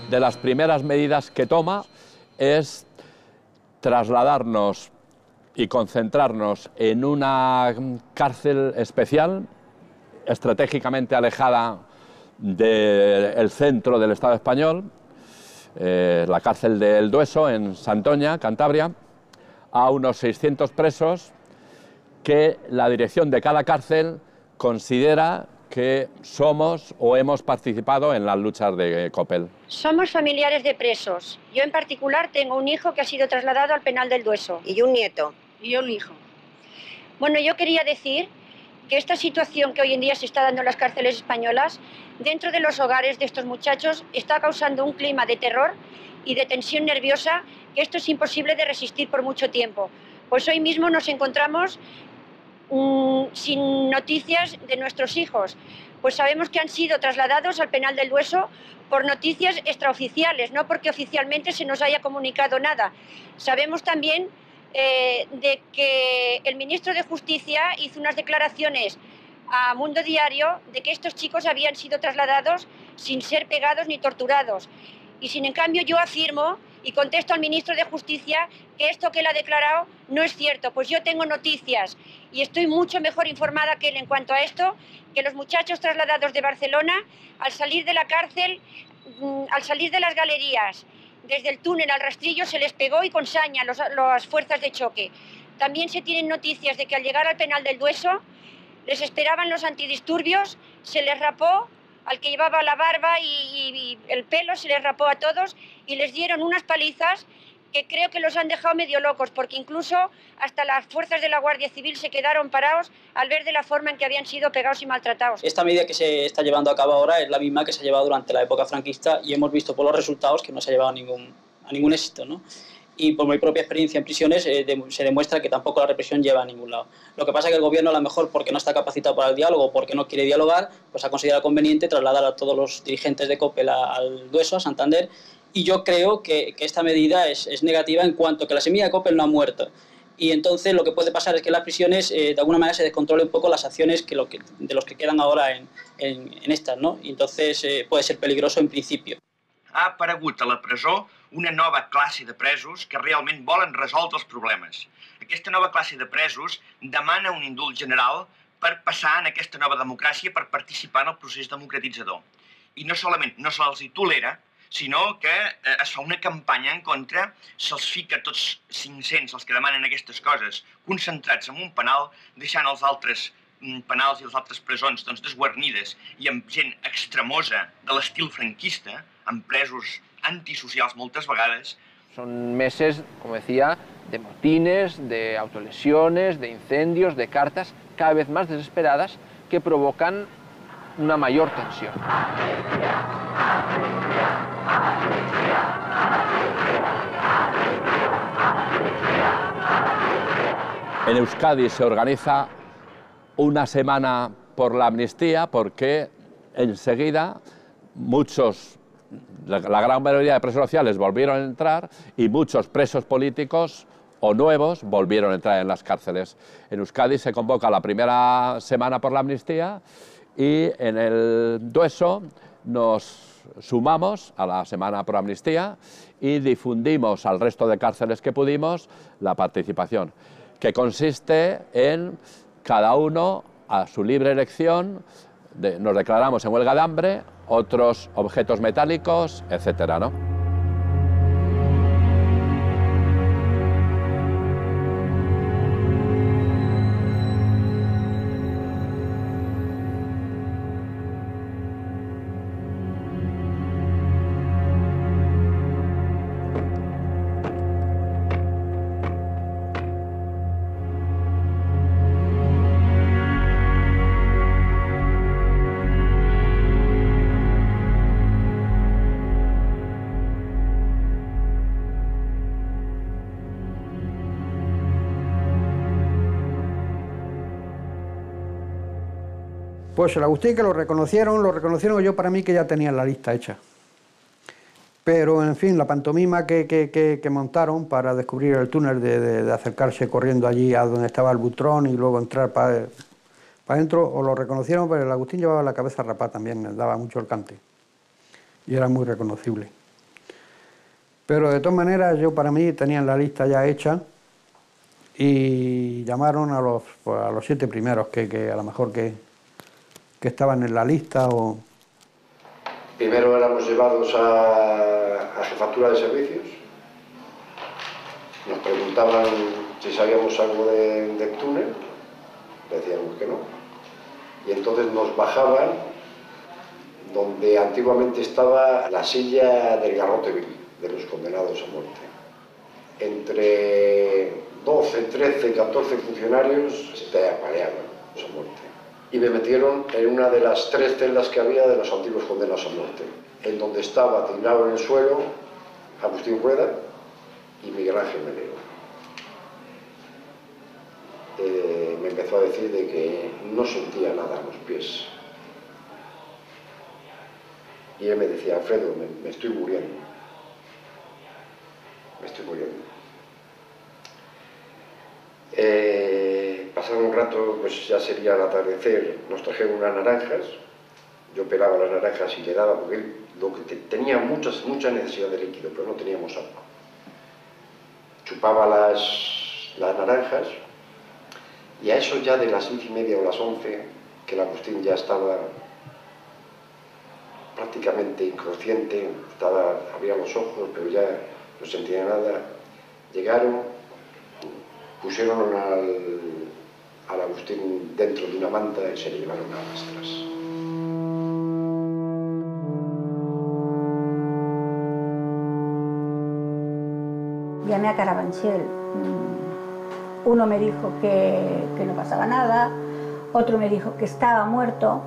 Speaker 11: De las primeras medidas que toma es trasladarnos y concentrarnos en una cárcel especial, estratégicamente alejada del centro del Estado español, la cárcel de El Dueso, en Santoña, Cantabria, a unos 600 presos que la dirección de cada cárcel considera que somos o hemos participado en las luchas de Coppel.
Speaker 19: Somos familiares de presos. Yo en particular tengo un hijo que ha sido trasladado al penal del Dueso. Y un nieto. Y un hijo. Bueno, yo quería decir que esta situación que hoy en día se está dando en las cárceles españolas, dentro de los hogares de estos muchachos, está causando un clima de terror y de tensión nerviosa que esto es imposible de resistir por mucho tiempo. Pues hoy mismo nos encontramos sin noticias de nuestros hijos, pues sabemos que han sido trasladados al penal del Dueso por noticias extraoficiales, no porque oficialmente se nos haya comunicado nada. Sabemos también de que el ministro de Justicia hizo unas declaraciones a Mundo Diario de que estos chicos habían sido trasladados sin ser pegados ni torturados. Y sin en cambio yo afirmo y contesto al ministro de Justicia que esto que él ha declarado no es cierto. Pues yo tengo noticias y estoy mucho mejor informada que él en cuanto a esto, que los muchachos trasladados de Barcelona, al salir de la cárcel, al salir de las galerías, desde el túnel al rastrillo se les pegó y con saña las fuerzas de choque. También se tienen noticias de que al llegar al penal del Dueso les esperaban los antidisturbios, se les rapó al que llevaba la barba y el pelo, se les rapó a todos y les dieron unas palizas que creo que los han dejado medio locos, porque incluso hasta las fuerzas de la Guardia Civil se quedaron parados al ver de la forma en que habían sido pegados y maltratados.
Speaker 1: Esta medida que se está llevando a cabo ahora es la misma que se ha llevado durante la época franquista y hemos visto por los resultados que no se ha llevado a ningún éxito, ¿no? Y por mi propia experiencia en prisiones se demuestra que tampoco la represión lleva a ningún lado. Lo que pasa es que el gobierno, a lo mejor porque no está capacitado para el diálogo, porque no quiere dialogar, pues ha considerado conveniente trasladar a todos los dirigentes de COPE al Dueso, a Santander, y yo creo que esta medida es negativa en cuanto que la semilla de COPE no ha muerto. Y entonces lo que puede pasar es que en las prisiones de alguna manera se descontrole un poco las acciones de los que quedan ahora en estas, ¿no? Y entonces puede ser peligroso en principio.
Speaker 16: Ha aparegut a la presó una nova classe de presos que realment volen resoldre els problemes. Aquesta nova classe de presos demana un indult general per passar en aquesta nova democràcia, per participar en el procés democratitzador. I no solament no se'ls hi tolera, sinó que es fa una campanya en contra, se'ls fica tots 500, els que demanen aquestes coses, concentrats en un penal, deixant els altres penals i les altres presons desguarnides i amb gent extremosa de l'estil franquista, amb presos antisocials moltes vegades.
Speaker 14: Son meses, como decía, de motines, de autolesiones, de incendios, de cartas cada vez más desesperadas que provocan una mayor tensión.
Speaker 11: En Euskadi se organiza una semana por la amnistía porque enseguida la gran mayoría de presos sociales volvieron a entrar y muchos presos políticos o nuevos volvieron a entrar en las cárceles. En Euskadi se convoca la primera semana por la amnistía y en el Dueso nos sumamos a la semana por amnistía y difundimos al resto de cárceles que pudimos la participación, que consiste en cada uno a su libre elección, nos declaramos en huelga de hambre, otros objetos metálicos, etcétera, ¿no?
Speaker 22: Pues el Agustín que lo reconocieron yo para mí que ya tenían la lista hecha. Pero, en fin, la pantomima que montaron para descubrir el túnel, de acercarse corriendo allí a donde estaba el butrón y luego entrar para adentro, o lo reconocieron, pero el Agustín llevaba la cabeza rapada también, daba mucho el cante. Y era muy reconocible. Pero, de todas maneras, yo para mí tenían la lista ya hecha y llamaron a los 7 primeros que a lo mejor que estaban en la lista o...
Speaker 8: Primero éramos llevados a jefatura de servicios, nos preguntaban si sabíamos algo del túnel, decíamos que no, y entonces nos bajaban donde antiguamente estaba la silla del garrote vil, de los condenados a muerte. Entre 12, 13, 14 funcionarios se te apaleaban a muerte. Y me metieron en una de las 3 celdas que había de los antiguos condenados a muerte, en donde estaba tirado en el suelo Agustín Rueda y Miguel Ángel Melero. Me empezó a decir de que no sentía nada en los pies. Y él me decía, Alfredo, me estoy muriendo. Me estoy muriendo. Pasado un rato, pues ya sería el atardecer, nos trajeron unas naranjas, yo pelaba las naranjas y le daba, porque él tenía mucha necesidad de líquido, pero no teníamos agua. chupaba las naranjas, y a eso ya de las 10:30 o las 11, que el Agustín ya estaba prácticamente inconsciente, abría los ojos, pero ya no sentía nada, llegaron, pusieron al Agustín dentro de una manta y se le llevaron a rastras.
Speaker 13: Llamé a Carabanchel. Uno me dijo que no pasaba nada, otro me dijo que estaba muerto,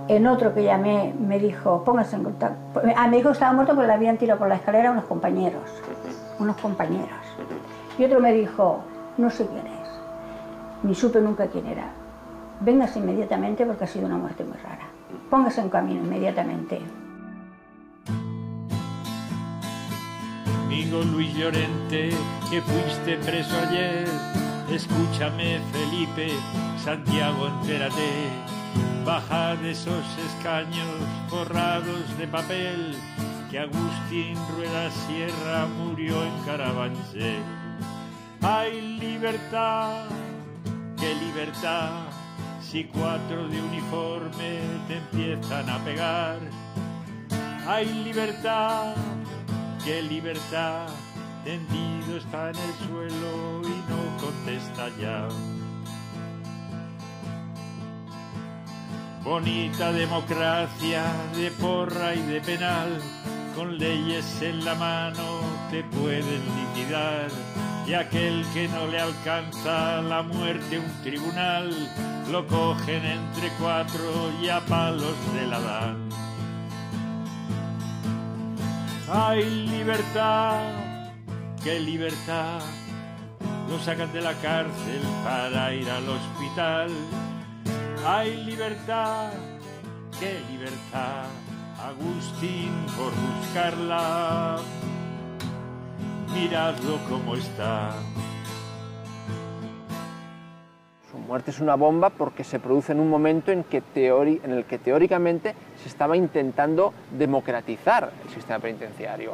Speaker 13: en otro que llamé me dijo, póngase en contacto. Me dijo que estaba muerto porque le habían tirado por la escalera unos compañeros. Y otro me dijo, no sé quién es, ni supe nunca quién era. Véngase inmediatamente porque ha sido una muerte muy rara. Póngase en camino inmediatamente.
Speaker 20: Amigo Luis Llorente, que fuiste preso ayer, escúchame Felipe, Santiago, entérate, baja de esos escaños forrados de papel, que Agustín Rueda Sierra murió en Carabanchel. Hay libertad, qué libertad, si 4 de uniforme te empiezan a pegar. Hay libertad, qué libertad, tendido está en el suelo y no contesta ya. Bonita democracia de porra y de penal, con leyes en la mano te pueden liquidar, y aquel que no le alcanza la muerte un tribunal, lo cogen entre 4 y a palos de la dan. Hay libertad, qué libertad, lo sacan de la cárcel para ir al hospital. Hay libertad, qué libertad, Agustín por buscarla, miradlo cómo está.
Speaker 14: Su muerte es una bomba porque se produce en un momento en el que teóricamente se estaba intentando democratizar el sistema penitenciario.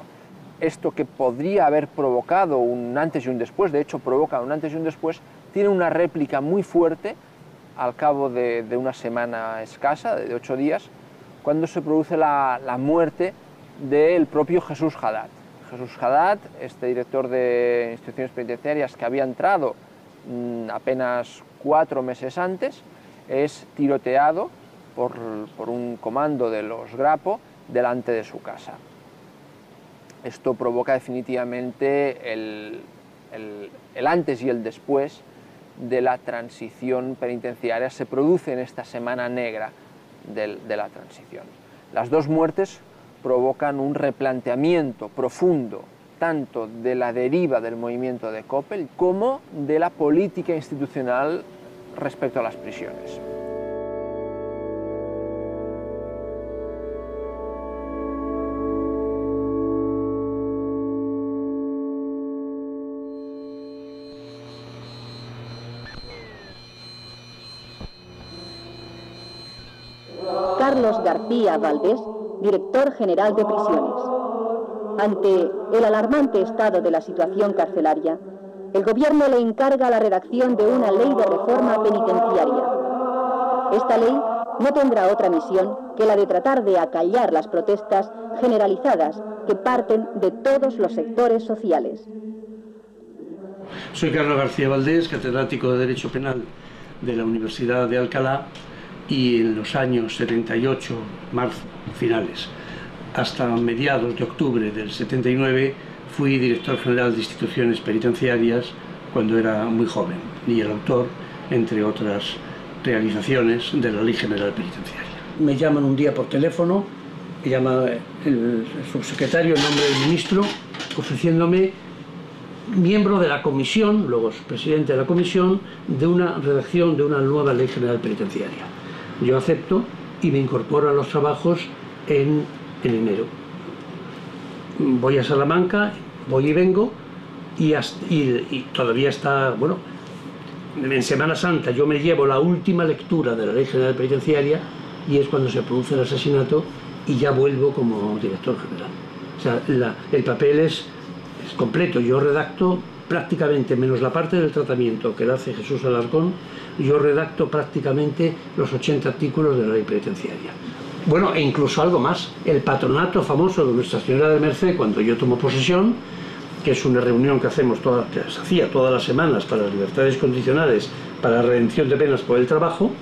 Speaker 14: Esto que podría haber provocado un antes y un después, de hecho provoca un antes y un después, tiene una réplica muy fuerte al cabo de una semana escasa, de 8 días, cuando se produce la muerte del propio Jesús Haddad. Jesús Haddad, este director de instituciones penitenciarias que había entrado apenas 4 meses antes, es tiroteado por un comando de los Grapo delante de su casa. Esto provoca definitivamente el antes y el después de la transición penitenciaria. Se produce en esta semana negra de la transición. Las dos muertes provocan un replanteamiento profundo tanto de la deriva del movimiento de Coppel como de la política institucional respecto a las prisiones.
Speaker 21: Carlos García Valdés, director general de prisiones. Ante el alarmante estado de la situación carcelaria, el Gobierno le encarga la redacción de una ley de reforma penitenciaria. Esta ley no tendrá otra misión que la de tratar de acallar las protestas generalizadas que parten de todos los sectores sociales.
Speaker 23: Soy Carlos García Valdés, catedrático de Derecho Penal de la Universidad de Alcalá, y en los años 78, finales, hasta mediados de octubre del 79, fui director general de instituciones penitenciarias cuando era muy joven y el autor, entre otras realizaciones, de la Ley General Penitenciaria. Me llaman un día por teléfono, me llama el subsecretario en nombre del ministro, ofreciéndome miembro de la comisión, luego presidente de la comisión, de una redacción de una nueva Ley General Penitenciaria. Yo acepto y me incorporo a los trabajos en enero. Voy a Salamanca, voy y vengo, y todavía está, bueno, en Semana Santa yo me llevo la última lectura de la Ley General Penitenciaria y es cuando se produce el asesinato y ya vuelvo como director general. O sea, el papel es es completo. Yo redacto prácticamente, menos la parte del tratamiento que la hace Jesús Alarcón, yo redacto prácticamente los 80 artículos de la ley penitenciaria. Bueno, e incluso algo más, el patronato famoso de Nuestra Señora de Merced, cuando yo tomo posesión, que es una reunión que hacemos que se hacía todas las semanas para las libertades condicionales, para la redención de penas por el trabajo,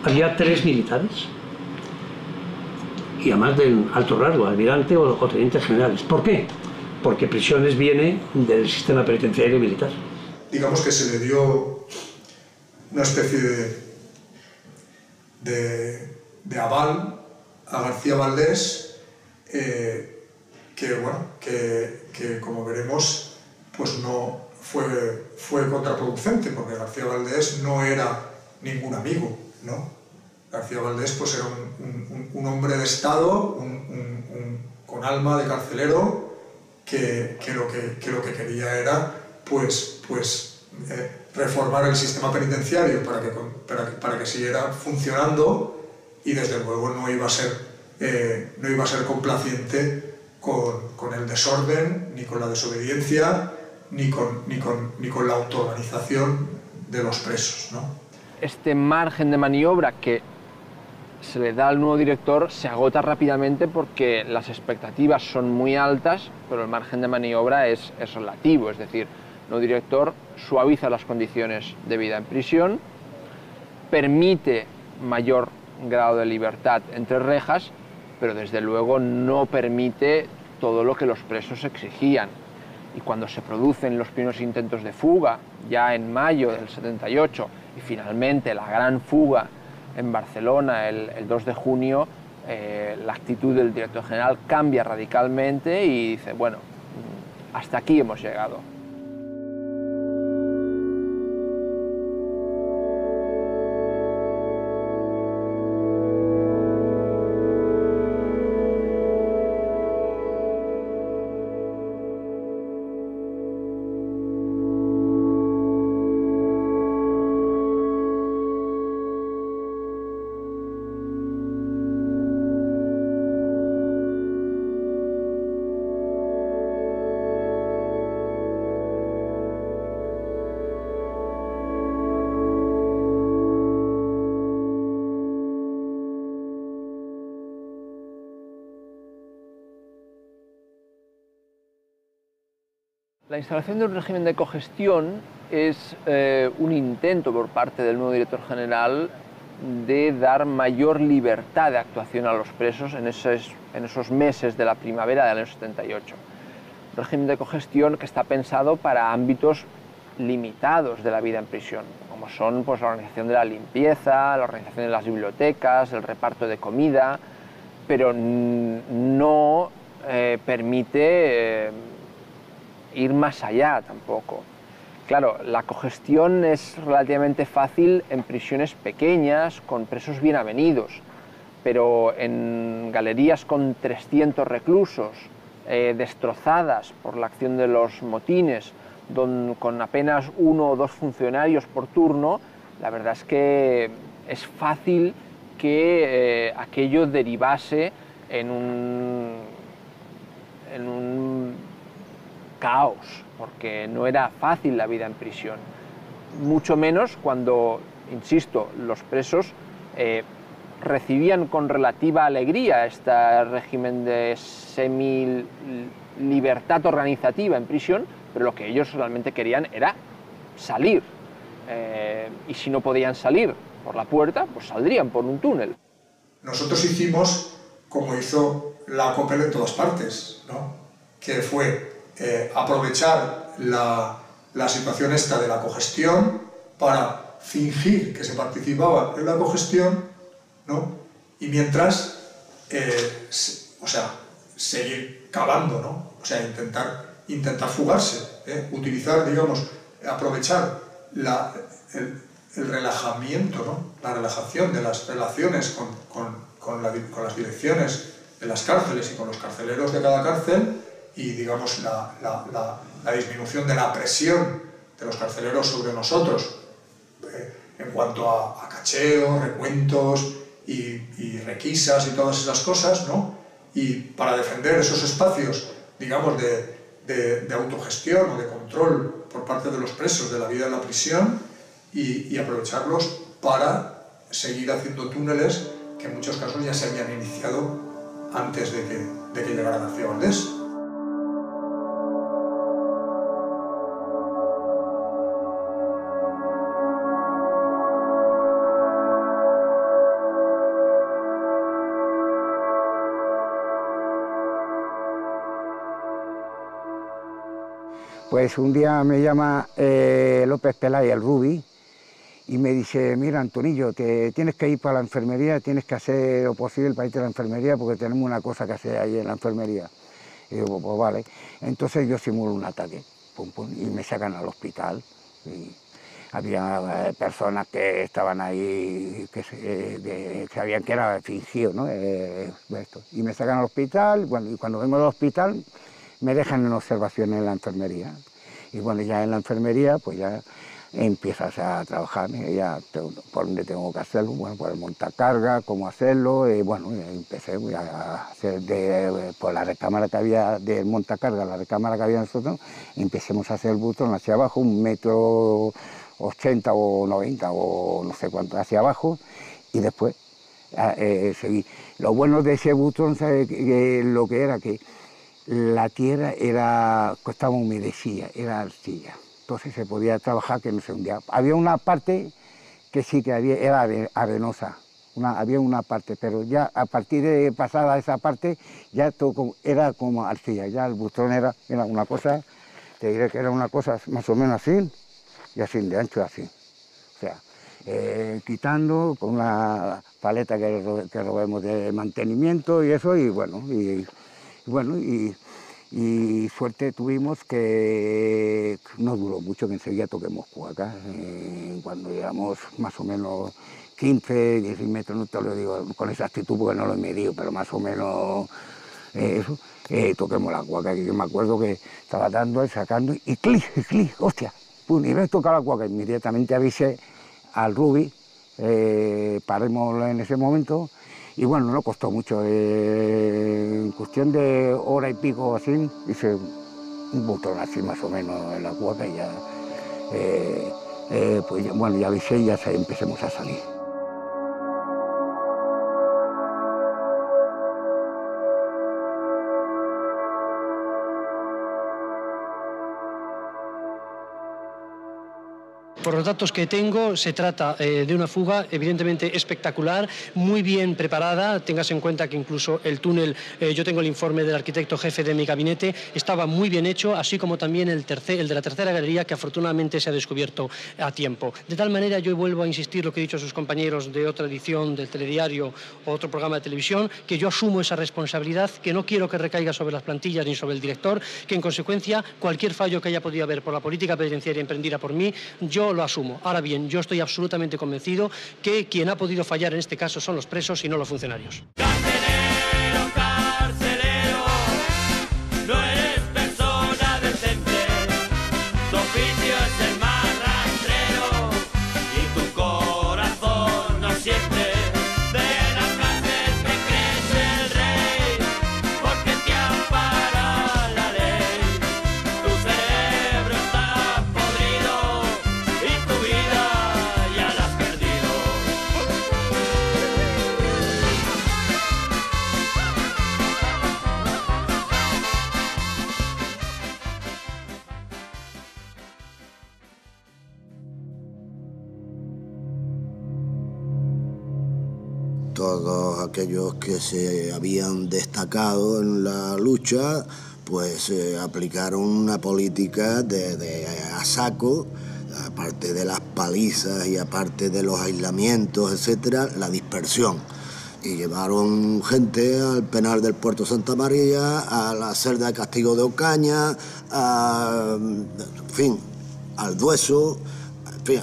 Speaker 23: había 3 militares, y además de alto rango, almirante o tenientes generales. ¿Por qué? Porque prisiones viene del sistema penitenciario militar.
Speaker 2: Digamos que se le dio una especie de aval a García Valdés, que como veremos, pues no fue contraproducente, porque García Valdés no era ningún amigo, ¿no? García Valdés pues era un hombre de Estado, con alma de carcelero, que lo que quería era reformar el sistema penitenciario para que siguiera funcionando, y desde luego no iba a ser complaciente con el desorden, ni con la desobediencia, ni con la autoorganización de los presos, ¿no?
Speaker 14: Este margen de maniobra que se le da al nuevo director se agota rápidamente porque las expectativas son muy altas, pero el margen de maniobra es relativo, es decir, el nuevo director suaviza las condiciones de vida en prisión, permite mayor grado de libertad entre rejas, pero desde luego no permite todo lo que los presos exigían. Y cuando se producen los primeros intentos de fuga, ya en mayo del 78, y finalmente la gran fuga en Barcelona el 2 de junio, la actitud del director general cambia radicalmente y dice, bueno, hasta aquí hemos llegado. La instalación de un régimen de cogestión es un intento por parte del nuevo director general de dar mayor libertad de actuación a los presos en esos meses de la primavera del año 78. Un régimen de cogestión que está pensado para ámbitos limitados de la vida en prisión, como son pues, la organización de la limpieza, la organización de las bibliotecas, el reparto de comida, pero no permite ir más allá tampoco. Claro, la cogestión es relativamente fácil en prisiones pequeñas, con presos bien avenidos, pero en galerías con 300 reclusos, destrozadas por la acción de los motines, con apenas 1 o 2 funcionarios por turno, la verdad es que es fácil que aquello derivase en un caos, porque no era fácil la vida en prisión. Mucho menos cuando, insisto, los presos recibían con relativa alegría este régimen de semi-libertad organizativa en prisión, pero lo que ellos realmente querían era salir. Y si no podían salir por la puerta, pues saldrían por un túnel.
Speaker 2: Nosotros hicimos como hizo la COPEL en todas partes, ¿no? Que fue aprovechar la situación esta de la cogestión para fingir que se participaba en la cogestión, ¿no? Y mientras, seguir cavando, ¿no? O sea, intentar fugarse, utilizar, digamos, aprovechar el relajamiento, ¿no? La relajación de las relaciones con las direcciones de las cárceles y con los carceleros de cada cárcel, y digamos la disminución de la presión de los carceleros sobre nosotros en cuanto a cacheos, recuentos y requisas y todas esas cosas, ¿no? Y para defender esos espacios, digamos, de de autogestión o de control por parte de los presos de la vida en la prisión y aprovecharlos para seguir haciendo túneles que en muchos casos ya se habían iniciado antes de que llegara García Valdés.
Speaker 3: Pues un día me llama López Peláez, el Rubi, y me dice, mira, Antonillo, te tienes que ir para la enfermería, tienes que hacer lo posible para irte a la enfermería porque tenemos una cosa que hacer ahí en la enfermería. Y digo, pues vale. Entonces yo simulo un ataque, pum, pum, y me sacan al hospital. Y había personas que estaban ahí, que sabían que era fingido, ¿no? Esto. Y me sacan al hospital, bueno, y cuando vengo del hospital me dejan en observación en la enfermería. Y bueno, ya en la enfermería, pues ya empiezas a trabajar, ya por dónde tengo que hacerlo, bueno, por el montacarga, cómo hacerlo, y bueno, empecé a hacer por la recámara que había del montacarga, la recámara que había nosotros, empecemos a hacer el butón hacia abajo, 1,80 m o 90 o no sé cuánto hacia abajo, y después seguí. Lo bueno de ese butón, lo que era que la tierra estaba humedecida, era arcilla. Entonces se podía trabajar que no se hundía. Había una parte que sí que era arenosa, había una parte, pero ya a partir de pasada esa parte ya todo era como arcilla, ya el butón era una cosa, te diré que era una cosa más o menos así, y así de ancho así. O sea, quitando con una paleta que robemos de mantenimiento y eso, y bueno, y suerte tuvimos que no duró mucho, que enseguida toquemos Cuaca. Cuando llegamos más o menos 15, 16 metros, no te lo digo con exactitud porque no lo he medido, pero más o menos eso, toquemos la Cuaca, que yo me acuerdo que estaba dando, sacando, y clic, hostia, pum, y me he tocado la Cuaca, inmediatamente avisé al Rubi, parémoslo en ese momento. Y bueno, no costó mucho, en cuestión de hora y pico así, hice un botón así más o menos en la Cuaca y ya, pues bueno, ya avisé y ya empecemos a salir.
Speaker 4: Por los datos que tengo, se trata de una fuga evidentemente espectacular, muy bien preparada. Tengas en cuenta que incluso el túnel, yo tengo el informe del arquitecto jefe de mi gabinete, estaba muy bien hecho, así como también el de la tercera galería, que afortunadamente se ha descubierto a tiempo. De tal manera, yo vuelvo a insistir lo que he dicho a sus compañeros de otra edición del telediario o otro programa de televisión, que yo asumo esa responsabilidad, que no quiero que recaiga sobre las plantillas ni sobre el director, que en consecuencia cualquier fallo que haya podido haber por la política penitenciaria emprendida por mí, yo lo asumo. Ahora bien, yo estoy absolutamente convencido que quien ha podido fallar en este caso son los presos y no los funcionarios.
Speaker 5: Todos aquellos que se habían destacado en la lucha, pues aplicaron una política de a saco, aparte de las palizas y aparte de los aislamientos, etcétera, la dispersión. Y llevaron gente al penal del Puerto Santa María, a la celda de castigo de Ocaña, en fin, al Dueso.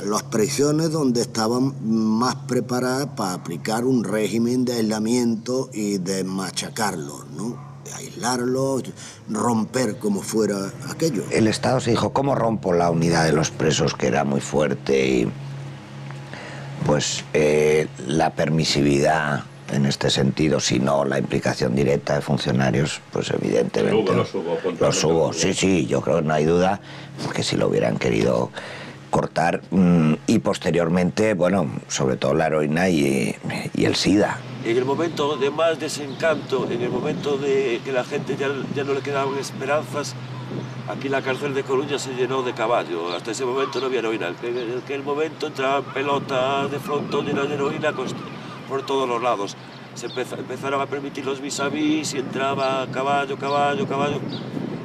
Speaker 5: Las prisiones donde estaban más preparadas para aplicar un régimen de aislamiento y de machacarlos, ¿no? De aislarlos, romper como fuera aquello.
Speaker 24: El Estado se dijo, ¿cómo rompo la unidad de los presos, que era muy fuerte? Y pues la permisividad en este sentido, si no la implicación directa de funcionarios, pues evidentemente los hubo. Sí, yo creo que no hay duda que si lo hubieran querido cortar, y posteriormente, bueno, sobre todo la heroína y el SIDA.
Speaker 6: En el momento de más desencanto, en el momento de que la gente ya no le quedaban esperanzas, aquí la cárcel de Coruña se llenó de caballo. Hasta ese momento no había heroína. En aquel momento entraban pelotas de frontón llenas de heroína por todos los lados. Se empezaron a permitir los vis-a-vis y entraba caballo.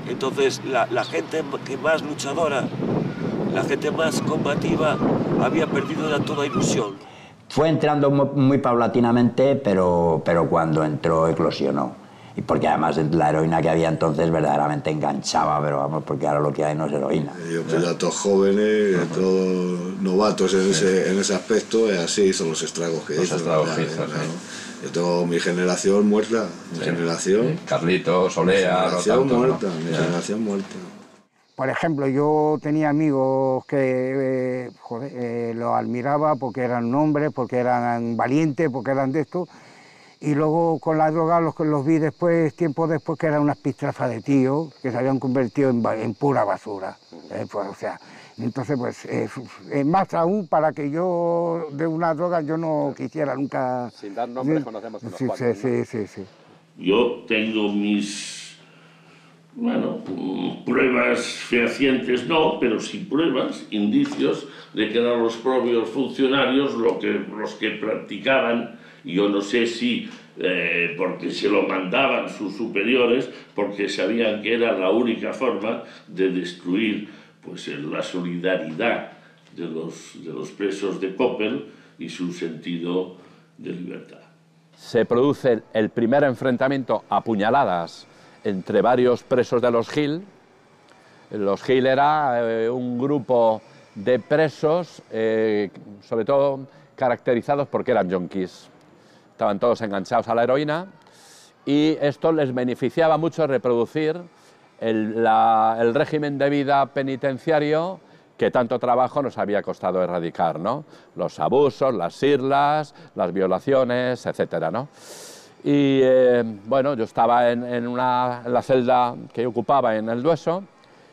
Speaker 6: Entonces la gente que más luchadora, la gente más combativa, había perdido ya toda ilusión.
Speaker 7: Fue entrando muy paulatinamente, pero cuando entró eclosionó. Y porque además la heroína que había entonces verdaderamente enganchaba, pero vamos, porque ahora lo que hay no es heroína.
Speaker 9: Yo pues ya todos jóvenes, todos novatos en ese aspecto, y así son los estragos que hizo. Yo tengo mi generación muerta, mi generación...
Speaker 11: Carlitos, Olea...
Speaker 9: Mi generación muerta.
Speaker 3: Por ejemplo, yo tenía amigos que los admiraba porque eran hombres, porque eran valientes, porque eran de esto, y luego con la droga los vi después, tiempo después, que eran unas pistrafas de tíos que se habían convertido en pura basura. Pues, o sea, entonces, pues, más aún para que yo de una droga yo no quisiera nunca...
Speaker 11: Sin dar nombres conocemos unos cuantos, ¿no?
Speaker 3: Sí.
Speaker 12: Yo tengo mis... Bueno, pruebas fehacientes no, pero sí pruebas, indicios de que eran los propios funcionarios los que practicaban, y yo no sé si porque se lo mandaban sus superiores, porque sabían que era la única forma de destruir pues, la solidaridad de los presos de Koppel y su sentido de libertad.
Speaker 11: Se produce el primer enfrentamiento a puñaladas entre varios presos de los Gil. Los Gil era un grupo de presos, sobre todo caracterizados porque eran yonkis. Estaban todos enganchados a la heroína y esto les beneficiaba mucho reproducir el régimen de vida penitenciario que tanto trabajo nos había costado erradicar, ¿no? Los abusos, las sirlas, las violaciones, etcétera, ¿no? Y bueno, yo estaba en la celda que ocupaba en el Dueso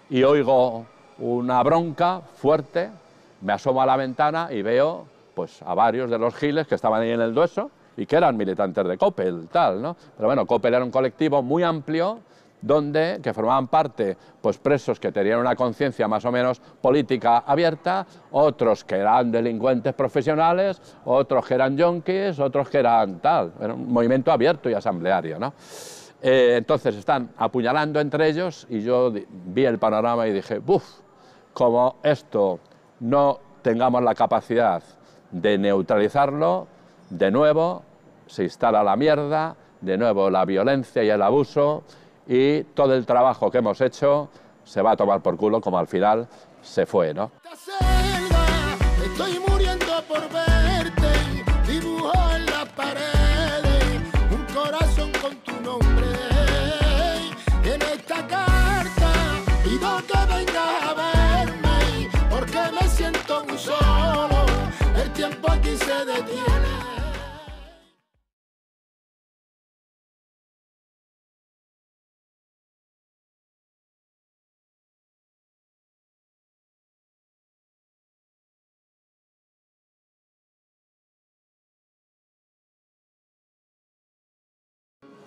Speaker 11: y oigo una bronca fuerte, me asomo a la ventana y veo pues, a varios de los giles que estaban ahí en el Dueso y que eran militantes de Koppel, tal, ¿no? Pero bueno, Koppel era un colectivo muy amplio que formaban parte pues, presos que tenían una conciencia más o menos política abierta, otros que eran delincuentes profesionales, otros que eran yonkis, otros que eran tal. Era un movimiento abierto y asambleario, ¿no? Entonces están apuñalando entre ellos y yo vi el panorama y dije, ¡buf! Como esto no tengamos la capacidad de neutralizarlo, de nuevo se instala la mierda, de nuevo la violencia y el abuso, y todo el trabajo que hemos hecho se va a tomar por culo, como al final se fue, ¿no?
Speaker 25: Estoy muriendo por verte, dibujo en la pared un corazón con tu nombre. En esta carta pido que vengas a verme, porque me siento muy solo, el tiempo aquí se detiene.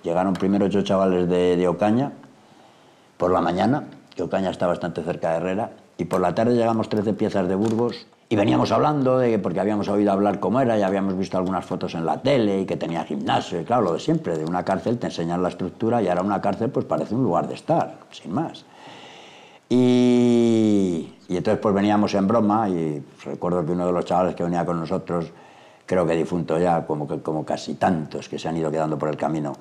Speaker 7: Llegaron primero 8 chavales de Ocaña, por la mañana, que Ocaña está bastante cerca de Herrera, y por la tarde llegamos 13 piezas de Burgos, y veníamos hablando, porque habíamos oído hablar cómo era, y habíamos visto algunas fotos en la tele, y que tenía gimnasio, y claro, lo de siempre, de una cárcel te enseñan la estructura, y ahora una cárcel pues parece un lugar de estar, sin más. Y entonces pues veníamos en broma, y recuerdo que uno de los chavales que venía con nosotros, creo que difunto ya, como casi tantos que se han ido quedando por el camino,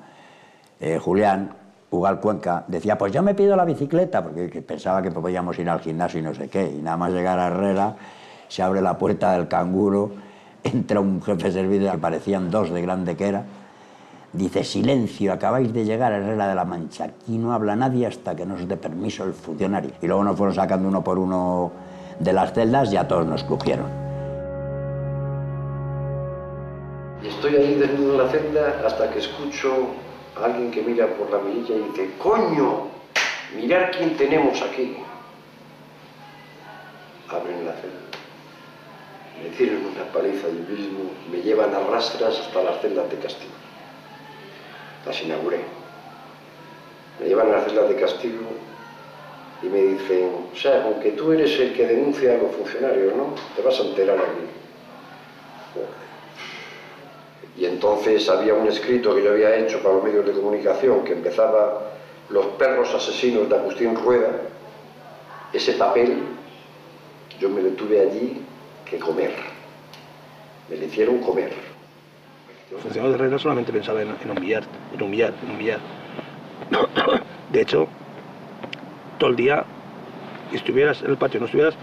Speaker 7: Julián, Ugal Cuenca, decía, pues yo me pido la bicicleta, porque pensaba que podíamos ir al gimnasio y no sé qué, y nada más llegar a Herrera, se abre la puerta del Canguro, entra un jefe de servicio, que parecían 2 de grande que era, dice, silencio, acabáis de llegar a Herrera de la Mancha, aquí no habla nadie hasta que nos dé permiso el funcionario. Y luego nos fueron sacando uno por uno de las celdas y a todos nos cogieron.
Speaker 8: Y estoy estoy ahí desnudo en la celda hasta que escucho a alguien que mira por la mirilla y dice: ¡coño! ¡Mirad quién tenemos aquí! Abren la celda, me tiran una paliza allí mismo, me llevan a rastras hasta las celdas de castigo. Las inauguré. Me llevan a las celdas de castigo y me dicen: o sea, aunque tú eres el que denuncia a los funcionarios, ¿no? Te vas a enterar aquí. Y entonces había un escrito que yo había hecho para los medios de comunicación que empezaba: los perros asesinos de Agustín Rueda. Ese papel yo me lo tuve allí que comer. Me lo hicieron comer.
Speaker 10: El funcionario de Herrera solamente pensaba en humillar. De hecho, todo el día, si estuvieras en el patio, no estuvieras,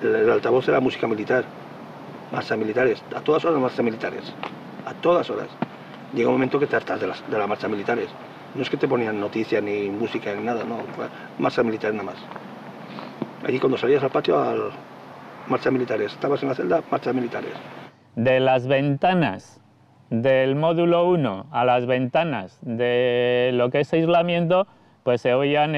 Speaker 10: el altavoz era música militar, marchas militares, a todas horas marchas militares, a todas horas. Llega un momento que te hartas de las marchas militares. No es que te ponían noticias ni música ni nada, no, marchas militares nada más. Allí cuando salías al patio, marchas militares, estabas en la celda, marchas militares.
Speaker 15: De las ventanas del módulo 1 a las ventanas de lo que es aislamiento, pues se oían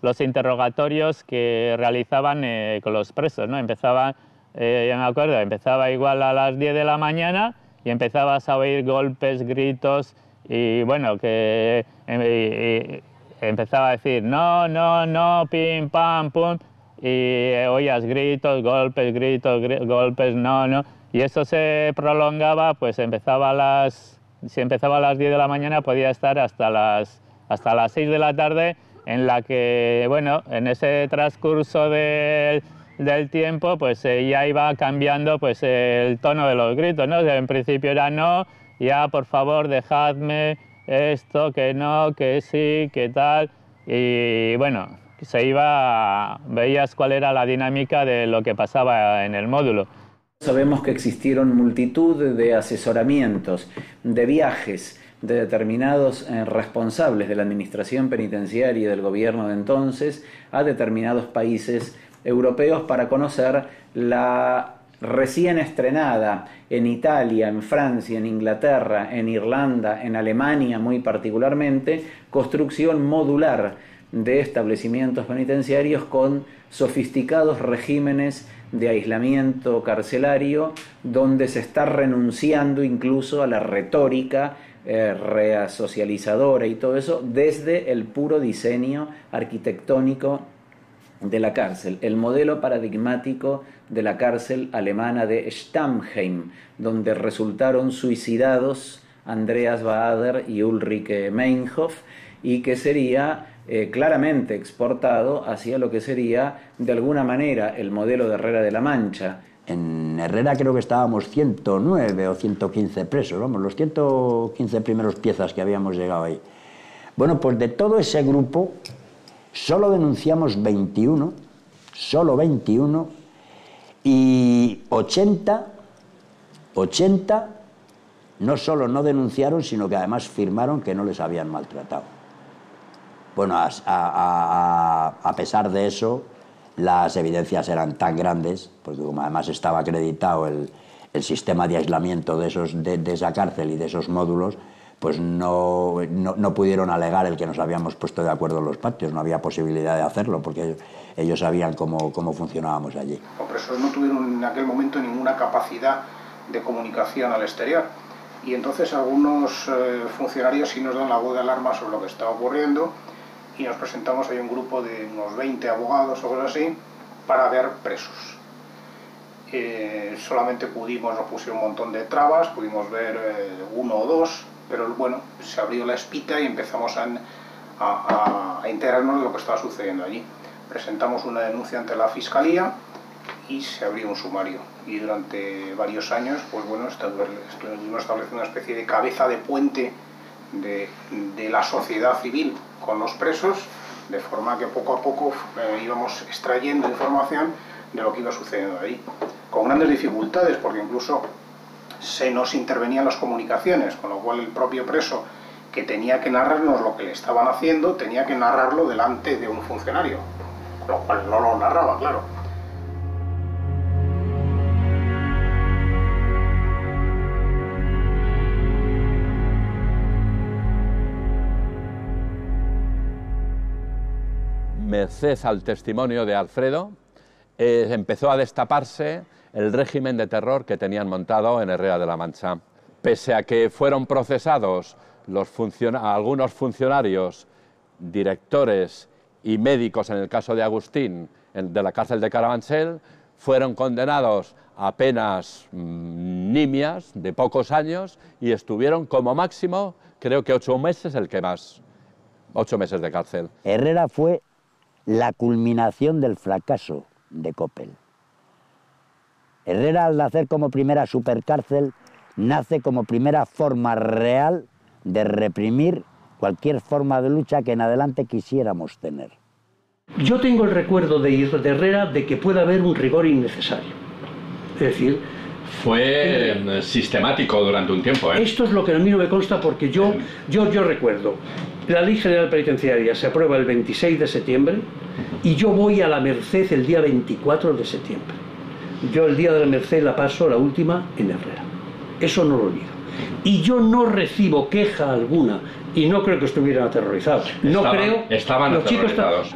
Speaker 15: los interrogatorios que realizaban con los presos, ¿no? Empezaban, ya me acuerdo, empezaba igual a las 10 de la mañana y empezabas a oír golpes, gritos y bueno, que empezaba a decir no, no, no, pim, pam, pum, y oías gritos, golpes, no, no, y eso se prolongaba, pues si empezaba a las 10 de la mañana podía estar hasta las 6 de la tarde, en la que, bueno, en ese transcurso del tiempo, pues ya iba cambiando pues el tono de los gritos, ¿no? O sea, en principio era no, ya por favor dejadme esto, que no, que sí, que tal, y bueno, veías cuál era la dinámica de lo que pasaba en el módulo.
Speaker 17: Sabemos que existieron multitud de asesoramientos, de viajes de determinados responsables de la administración penitenciaria y del gobierno de entonces a determinados países europeos para conocer la recién estrenada en Italia, en Francia, en Inglaterra, en Irlanda, en Alemania muy particularmente, construcción modular de establecimientos penitenciarios con sofisticados regímenes de aislamiento carcelario, donde se está renunciando incluso a la retórica reasocializadora y todo eso desde el puro diseño arquitectónico de la cárcel, el modelo paradigmático de la cárcel alemana de Stammheim, donde resultaron suicidados Andreas Baader y Ulrike Meinhof, y que sería claramente exportado hacia lo que sería de alguna manera el modelo de Herrera de la Mancha.
Speaker 7: En Herrera creo que estábamos 109 o 115 presos, vamos, los 115 primeros piezas que habíamos llegado ahí. Bueno, pues de todo ese grupo solo denunciamos 21, solo 21, y 80 no solo no denunciaron, sino que además firmaron que no les habían maltratado. Bueno, a pesar de eso, las evidencias eran tan grandes, porque como además estaba acreditado el sistema de aislamiento de esa cárcel y de esos módulos, pues no pudieron alegar el que nos habíamos puesto de acuerdo en los patios, no había posibilidad de hacerlo, porque ellos sabían cómo funcionábamos allí.
Speaker 18: Los presos no tuvieron en aquel momento ninguna capacidad de comunicación al exterior, y entonces algunos funcionarios sí nos dan la voz de alarma sobre lo que está ocurriendo, y nos presentamos ahí un grupo de unos 20 abogados o cosas así para ver presos. Solamente nos pusieron un montón de trabas, pudimos ver uno o dos, pero bueno, se abrió la espita y empezamos a enterarnos de lo que estaba sucediendo allí. Presentamos una denuncia ante la Fiscalía y se abrió un sumario. Y durante varios años, pues bueno, estuvimos estableciendo una especie de cabeza de puente de la sociedad civil con los presos, de forma que poco a poco íbamos extrayendo información de lo que iba sucediendo ahí, con grandes dificultades, porque incluso se nos intervenían las comunicaciones, con lo cual el propio preso que tenía que narrarnos lo que le estaban haciendo, tenía que narrarlo delante de un funcionario, con lo cual no lo narraba, claro.
Speaker 11: merced al testimonio de Alfredo, empezó a destaparse el régimen de terror que tenían montado en Herrera de la Mancha. Pese a que fueron procesados algunos funcionarios, directores y médicos, en el caso de Agustín, de la cárcel de Carabanchel, fueron condenados a penas nimias de pocos años y estuvieron como máximo, creo que 8 meses, el que más, 8 meses de cárcel.
Speaker 7: Herrera fue la culminación del fracaso de Coppel. Herrera, al nacer como primera supercárcel, nace como primera forma real de reprimir cualquier forma de lucha que en adelante quisiéramos tener.
Speaker 23: Yo tengo el recuerdo de Herrera de que puede haber un rigor innecesario. Es decir,
Speaker 11: fue sistemático durante un tiempo, ¿eh?
Speaker 23: Esto es lo que a mí no me consta porque yo recuerdo, la Ley General Penitenciaria se aprueba el 26 de septiembre y yo voy a la Merced el día 24 de septiembre. Yo el día de la Merced la paso, la última, en Herrera. Eso no lo olvido. Y yo no recibo queja alguna y no creo que estuvieran aterrorizados.
Speaker 11: Estaban aterrorizados.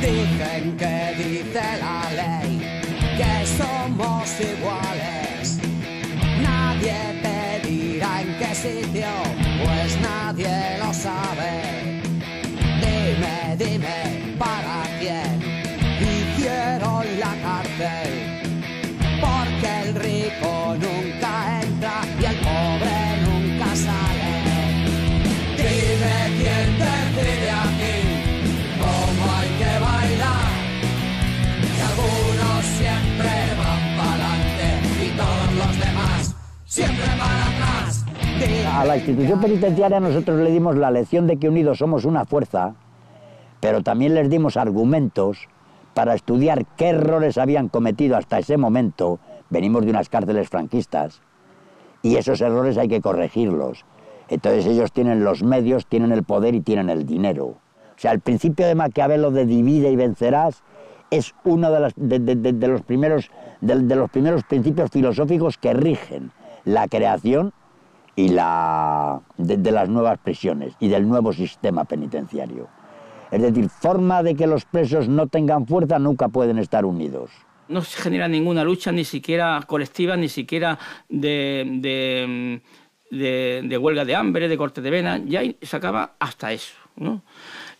Speaker 1: Dicen que dice la ley que somos iguales. Nadie te dirá en qué sitio, pues nadie lo sabe. Dime, ¿para quién hicieron la cárcel? Porque el rico nunca entra y el pobre nunca sale. Dime quién decide aquí cómo hay que bailar, que algunos siempre van para adelante y todos los demás siempre van atrás.
Speaker 7: A la institución penitenciaria nosotros le dimos la lección de que unidos somos una fuerza, pero también les dimos argumentos para estudiar qué errores habían cometido hasta ese momento. Venimos de unas cárceles franquistas y esos errores hay que corregirlos. Entonces ellos tienen los medios, tienen el poder y tienen el dinero. O sea, el principio de Maquiavelo de divide y vencerás es uno de los primeros principios filosóficos que rigen la creación y de las nuevas prisiones y del nuevo sistema penitenciario. Es decir, forma de que los presos no tengan fuerza nunca pueden estar unidos.
Speaker 13: No se genera ninguna lucha, ni siquiera colectiva, ni siquiera de huelga de hambre, de corte de vena. Ya se acaba hasta eso, ¿no?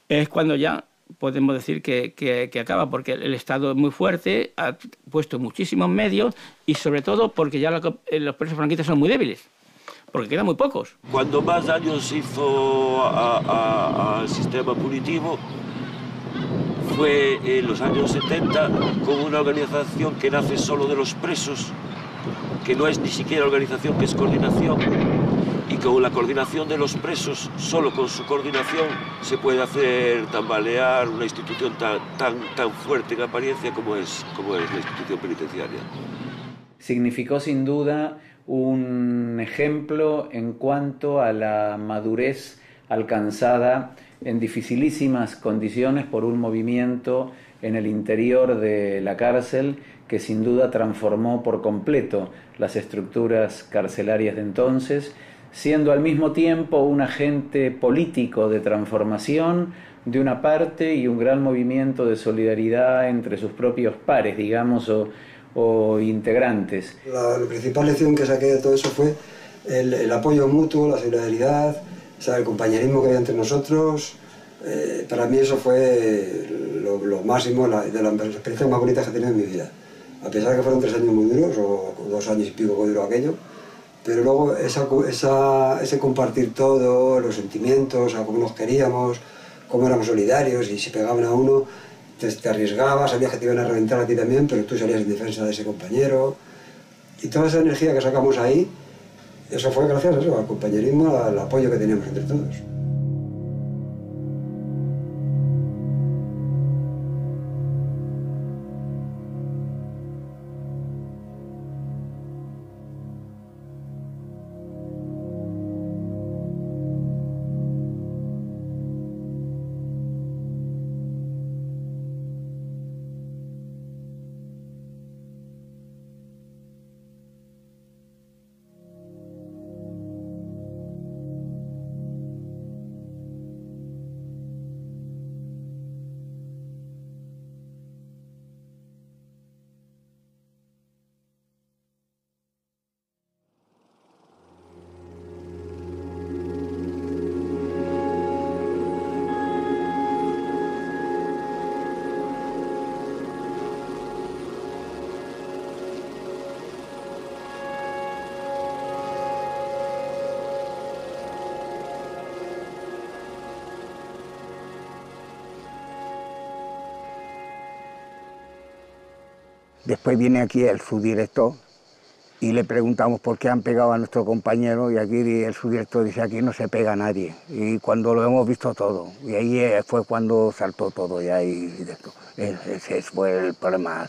Speaker 13: Es cuando ya podemos decir que acaba, porque el Estado es muy fuerte, ha puesto muchísimos medios y sobre todo porque ya los presos franquistas son muy débiles, porque quedan muy pocos.
Speaker 6: Cuando más daño se hizo al sistema punitivo fue en los años 70 con una organización que nace solo de los presos, que no es ni siquiera organización, que es coordinación, y con la coordinación de los presos, solo con su coordinación se puede hacer tambalear una institución tan fuerte en apariencia como es la institución penitenciaria.
Speaker 17: Significó sin duda un ejemplo en cuanto a la madurez alcanzada en dificilísimas condiciones por un movimiento en el interior de la cárcel que sin duda transformó por completo las estructuras carcelarias de entonces, siendo al mismo tiempo un agente político de transformación de una parte y un gran movimiento de solidaridad entre sus propios pares, digamos, o integrantes.
Speaker 16: La principal lección que saqué de todo eso fue el apoyo mutuo, la solidaridad, o sea, el compañerismo que había entre nosotros. Para mí eso fue lo máximo, de las experiencias más bonitas que he tenido en mi vida. A pesar de que fueron 3 años muy duros, o 2 años y pico que duró aquello, pero luego ese compartir todo, los sentimientos, a cómo nos queríamos, cómo éramos solidarios, y si pegaban a uno, te arriesgabas, sabías que te iban a reventar a ti también, pero tú salías en defensa de ese compañero. Y toda esa energía que sacamos ahí, eso fue gracias a eso, al compañerismo, al apoyo que teníamos entre todos.
Speaker 3: Después viene aquí el subdirector y le preguntamos por qué han pegado a nuestro compañero, y aquí el subdirector dice: aquí no se pega a nadie. Y cuando lo hemos visto todo, y ahí fue cuando saltó todo ya, y ese fue el problema.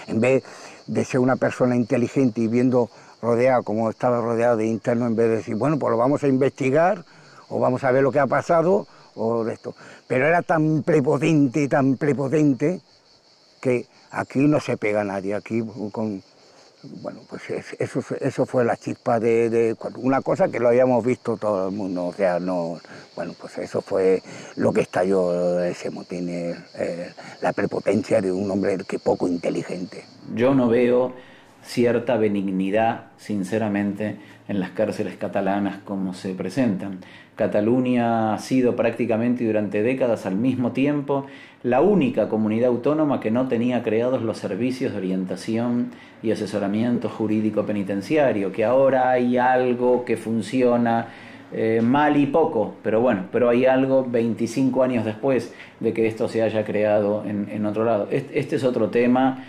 Speaker 3: En vez de ser una persona inteligente y viendo rodeado, como estaba rodeado de internos, en vez de decir, bueno, pues lo vamos a investigar, o vamos a ver lo que ha pasado, o de esto. Pero era tan prepotente, que aquí no se pega a nadie. Aquí bueno, pues eso fue la chispa de una cosa que lo habíamos visto todo el mundo, o sea, no, bueno, pues eso fue lo que estalló ese motín, la prepotencia de un hombre que poco inteligente.
Speaker 17: Yo no veo cierta benignidad, sinceramente, en las cárceles catalanas como se presentan. Cataluña ha sido prácticamente durante décadas al mismo tiempo la única comunidad autónoma que no tenía creados los servicios de orientación y asesoramiento jurídico penitenciario, que ahora hay algo que funciona mal y poco, pero bueno, pero hay algo 25 años después de que esto se haya creado en otro lado. Este es otro tema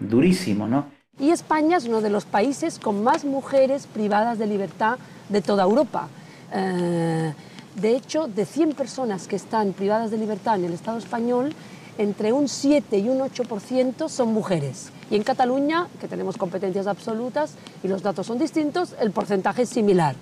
Speaker 17: durísimo, ¿no?
Speaker 14: Y España es uno de los países con más mujeres privadas de libertad de toda Europa. De hecho, de 100 personas que están privadas de libertad en el Estado español, entre un 7 y un 8% son mujeres. Y en Cataluña, que tenemos competencias absolutas y los datos son distintos, el porcentaje es similar.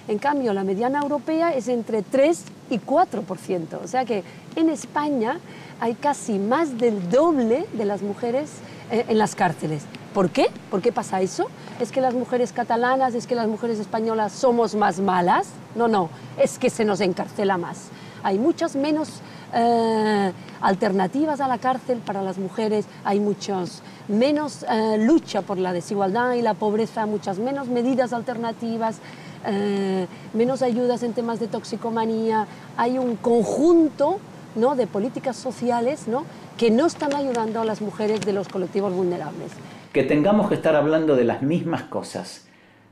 Speaker 14: En cambio, la mediana europea es entre 3 y 4%. O sea que en España hay casi más del doble de las mujeres en las cárceles. ¿Por qué? ¿Por qué pasa eso? ¿Es que las mujeres catalanas, es que las mujeres españolas somos más malas? No, no, es que se nos encarcela más. Hay muchas menos alternativas a la cárcel para las mujeres, hay menos lucha por la desigualdad y la pobreza, muchas menos medidas alternativas, menos ayudas en temas de toxicomanía. Hay un conjunto, ¿no?, de políticas sociales, ¿no?, que no están ayudando a las mujeres de los colectivos vulnerables.
Speaker 17: Que tengamos que estar hablando de las mismas cosas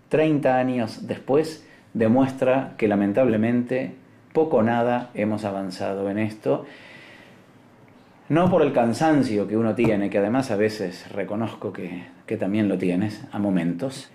Speaker 17: 30 años después demuestra que lamentablemente poco o nada hemos avanzado en esto, no por el cansancio que uno tiene, que además a veces reconozco que también lo tienes a momentos,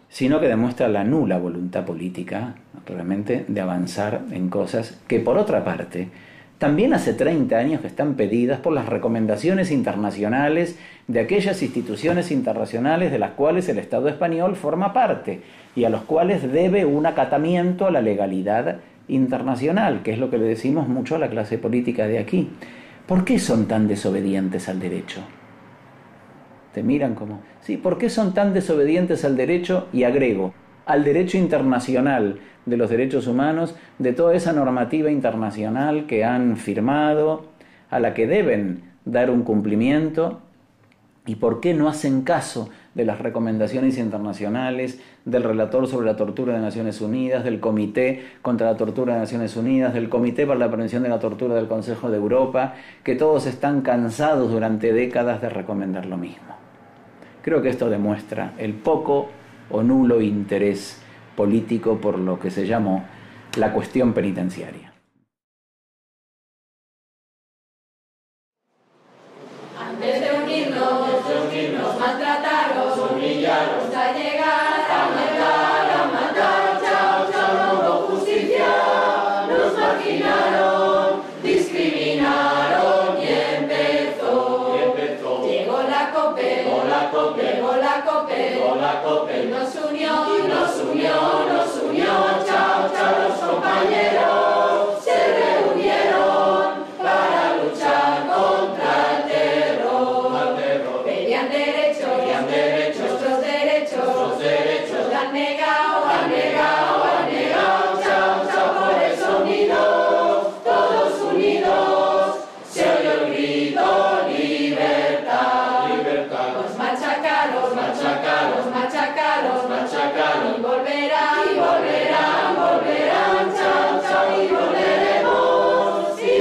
Speaker 17: sino que demuestra la nula voluntad política realmente de avanzar en cosas que, por otra parte, también hace 30 años que están pedidas por las recomendaciones internacionales de aquellas instituciones internacionales de las cuales el Estado español forma parte y a los cuales debe un acatamiento a la legalidad internacional, que es lo que le decimos mucho a la clase política de aquí. ¿Por qué son tan desobedientes al derecho? Te miran como, sí, ¿por qué son tan desobedientes al derecho? Y agrego, al derecho internacional de los derechos humanos, de toda esa normativa internacional que han firmado, a la que deben dar un cumplimiento, y por qué no hacen caso de las recomendaciones internacionales del relator sobre la tortura de Naciones Unidas, del Comité contra la Tortura de Naciones Unidas, del Comité para la Prevención de la Tortura del Consejo de Europa, que todos están cansados durante décadas de recomendar lo mismo. Creo que esto demuestra el poco o nulo interés político por lo que se llamó la cuestión penitenciaria.
Speaker 19: Antes de unirnos, maltrataros, humillaros, a llegar a matar, chao, chao, no hubo justicia, nos marginaron, discriminaron y empezó. Llegó la COPE, y nos unió, chao, chao, los compañeros se reunieron para luchar contra el terror. Pedían derechos, nuestros derechos, los han negado, chao, chao, por eso unidos, todos unidos, se oyó el grito, libertad. Los machacaron, y volverán, chao, chao, y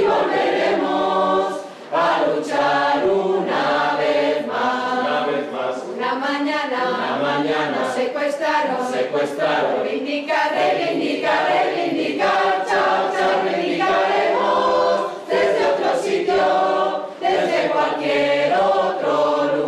Speaker 19: volveremos a luchar una vez más. Una mañana nos secuestraron, reivindicar, chao, chao, reivindicaremos desde otro sitio, desde cualquier otro lugar.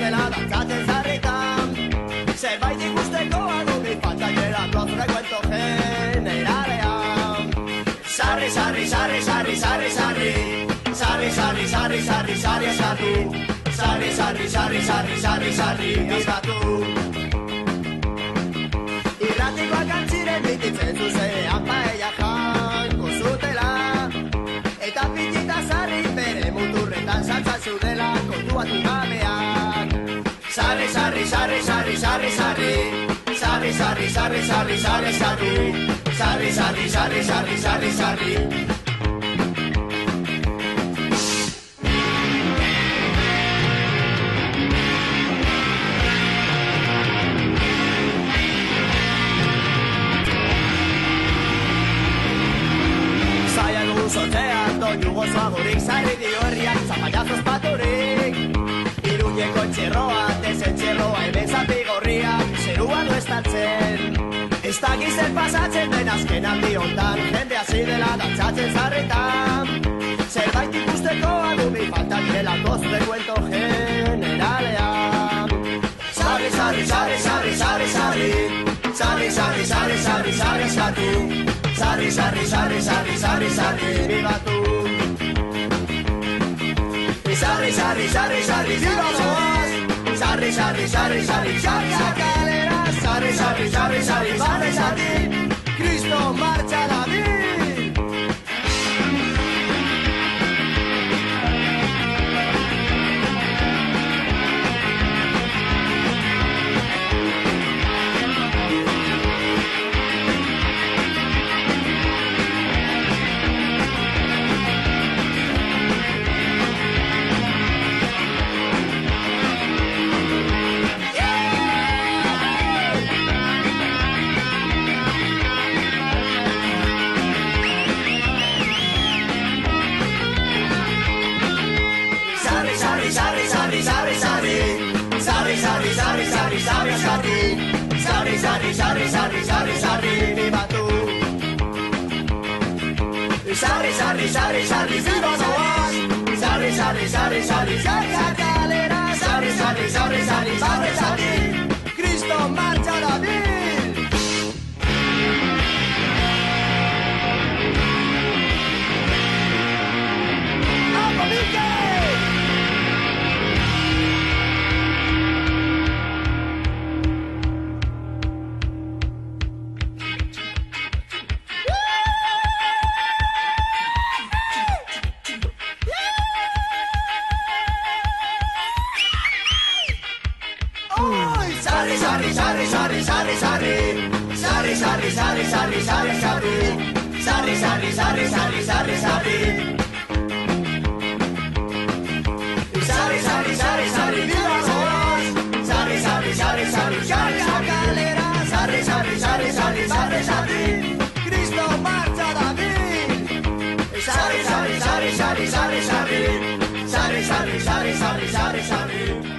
Speaker 2: dela dantzatzen sarritan. Zerbait ikusteko adumi pantaiera doaz frekuento generalean. Sarri, sarri, sarri, sarri, sarri, sarri. Sarri, sarri, sarri, sarri, sarri, sarri. Sarri, sarri, sarri, sarri, sarri, sarri, eskatu. Irratikoak antziren bititzen zuzean paella janko zutela. Eta pitita sarri bere muturretan saltzan zudela kontuatu gabeak. Sarri, sarri, sarri, sarri, sarri, sarri. Sarri, sarri, sarri, sarri, sarri, sarri. Sarri, sarri, sarri, sarri, sarri, sarri. Zotean doinu gozoagorik sarri dio herriak zapallazos paturik. Iruñeko etxerroa, desetxerroa, hemen zapi gorriak, zerua du estatzen. Ez dakiz zer pasatzen den azken aldi hontan, jende hasi dela dantzatzen zarretan. Zerbait ikusteko adumi falta direla recuento generalean. Sarri, sarri, sarri, sarri, sarri, sarri. Sarri, sarri, sarri, sarri, sarri, sarri. Sarri, sarri, sarri, sarri, sarri, sarri, viva tú. Sarri, sarri, sarri, sarri, viva vos. Sarri, sarri, sarri, sarri, sarri, calera. Sarri, sarri, sarri, sarri, sarri, sarri. Cristo marcha David. Sarri, sarri, sarri, sarri, viva tú. Sarri, sarri, sarri, sarri, viva vos. Sarri, sarri, sarri, sarri, sarri, calera. Sarri, sarri, sarri, sarri, sarri, sarri. Cristo marcha David. ¡Vamos, Mickey! Sarri, sarri, sarri, sarri, sarri, sarri. Sarri, sarri, sarri, sarri, sarri, sarri. Sarri, sarri, sarri, sarri, sarri, sarri. Sarri, sarri, sarri, sarri, viva vos. Sarri, sarri, sarri, sarri, sarri, calera. Sarri, sarri, sarri, sarri, sarri, sarri. Cristo marcha David. Sarri, sarri, sarri, sarri, sarri, sarri. Sarri, sarri, sarri, sarri, sarri, sarri.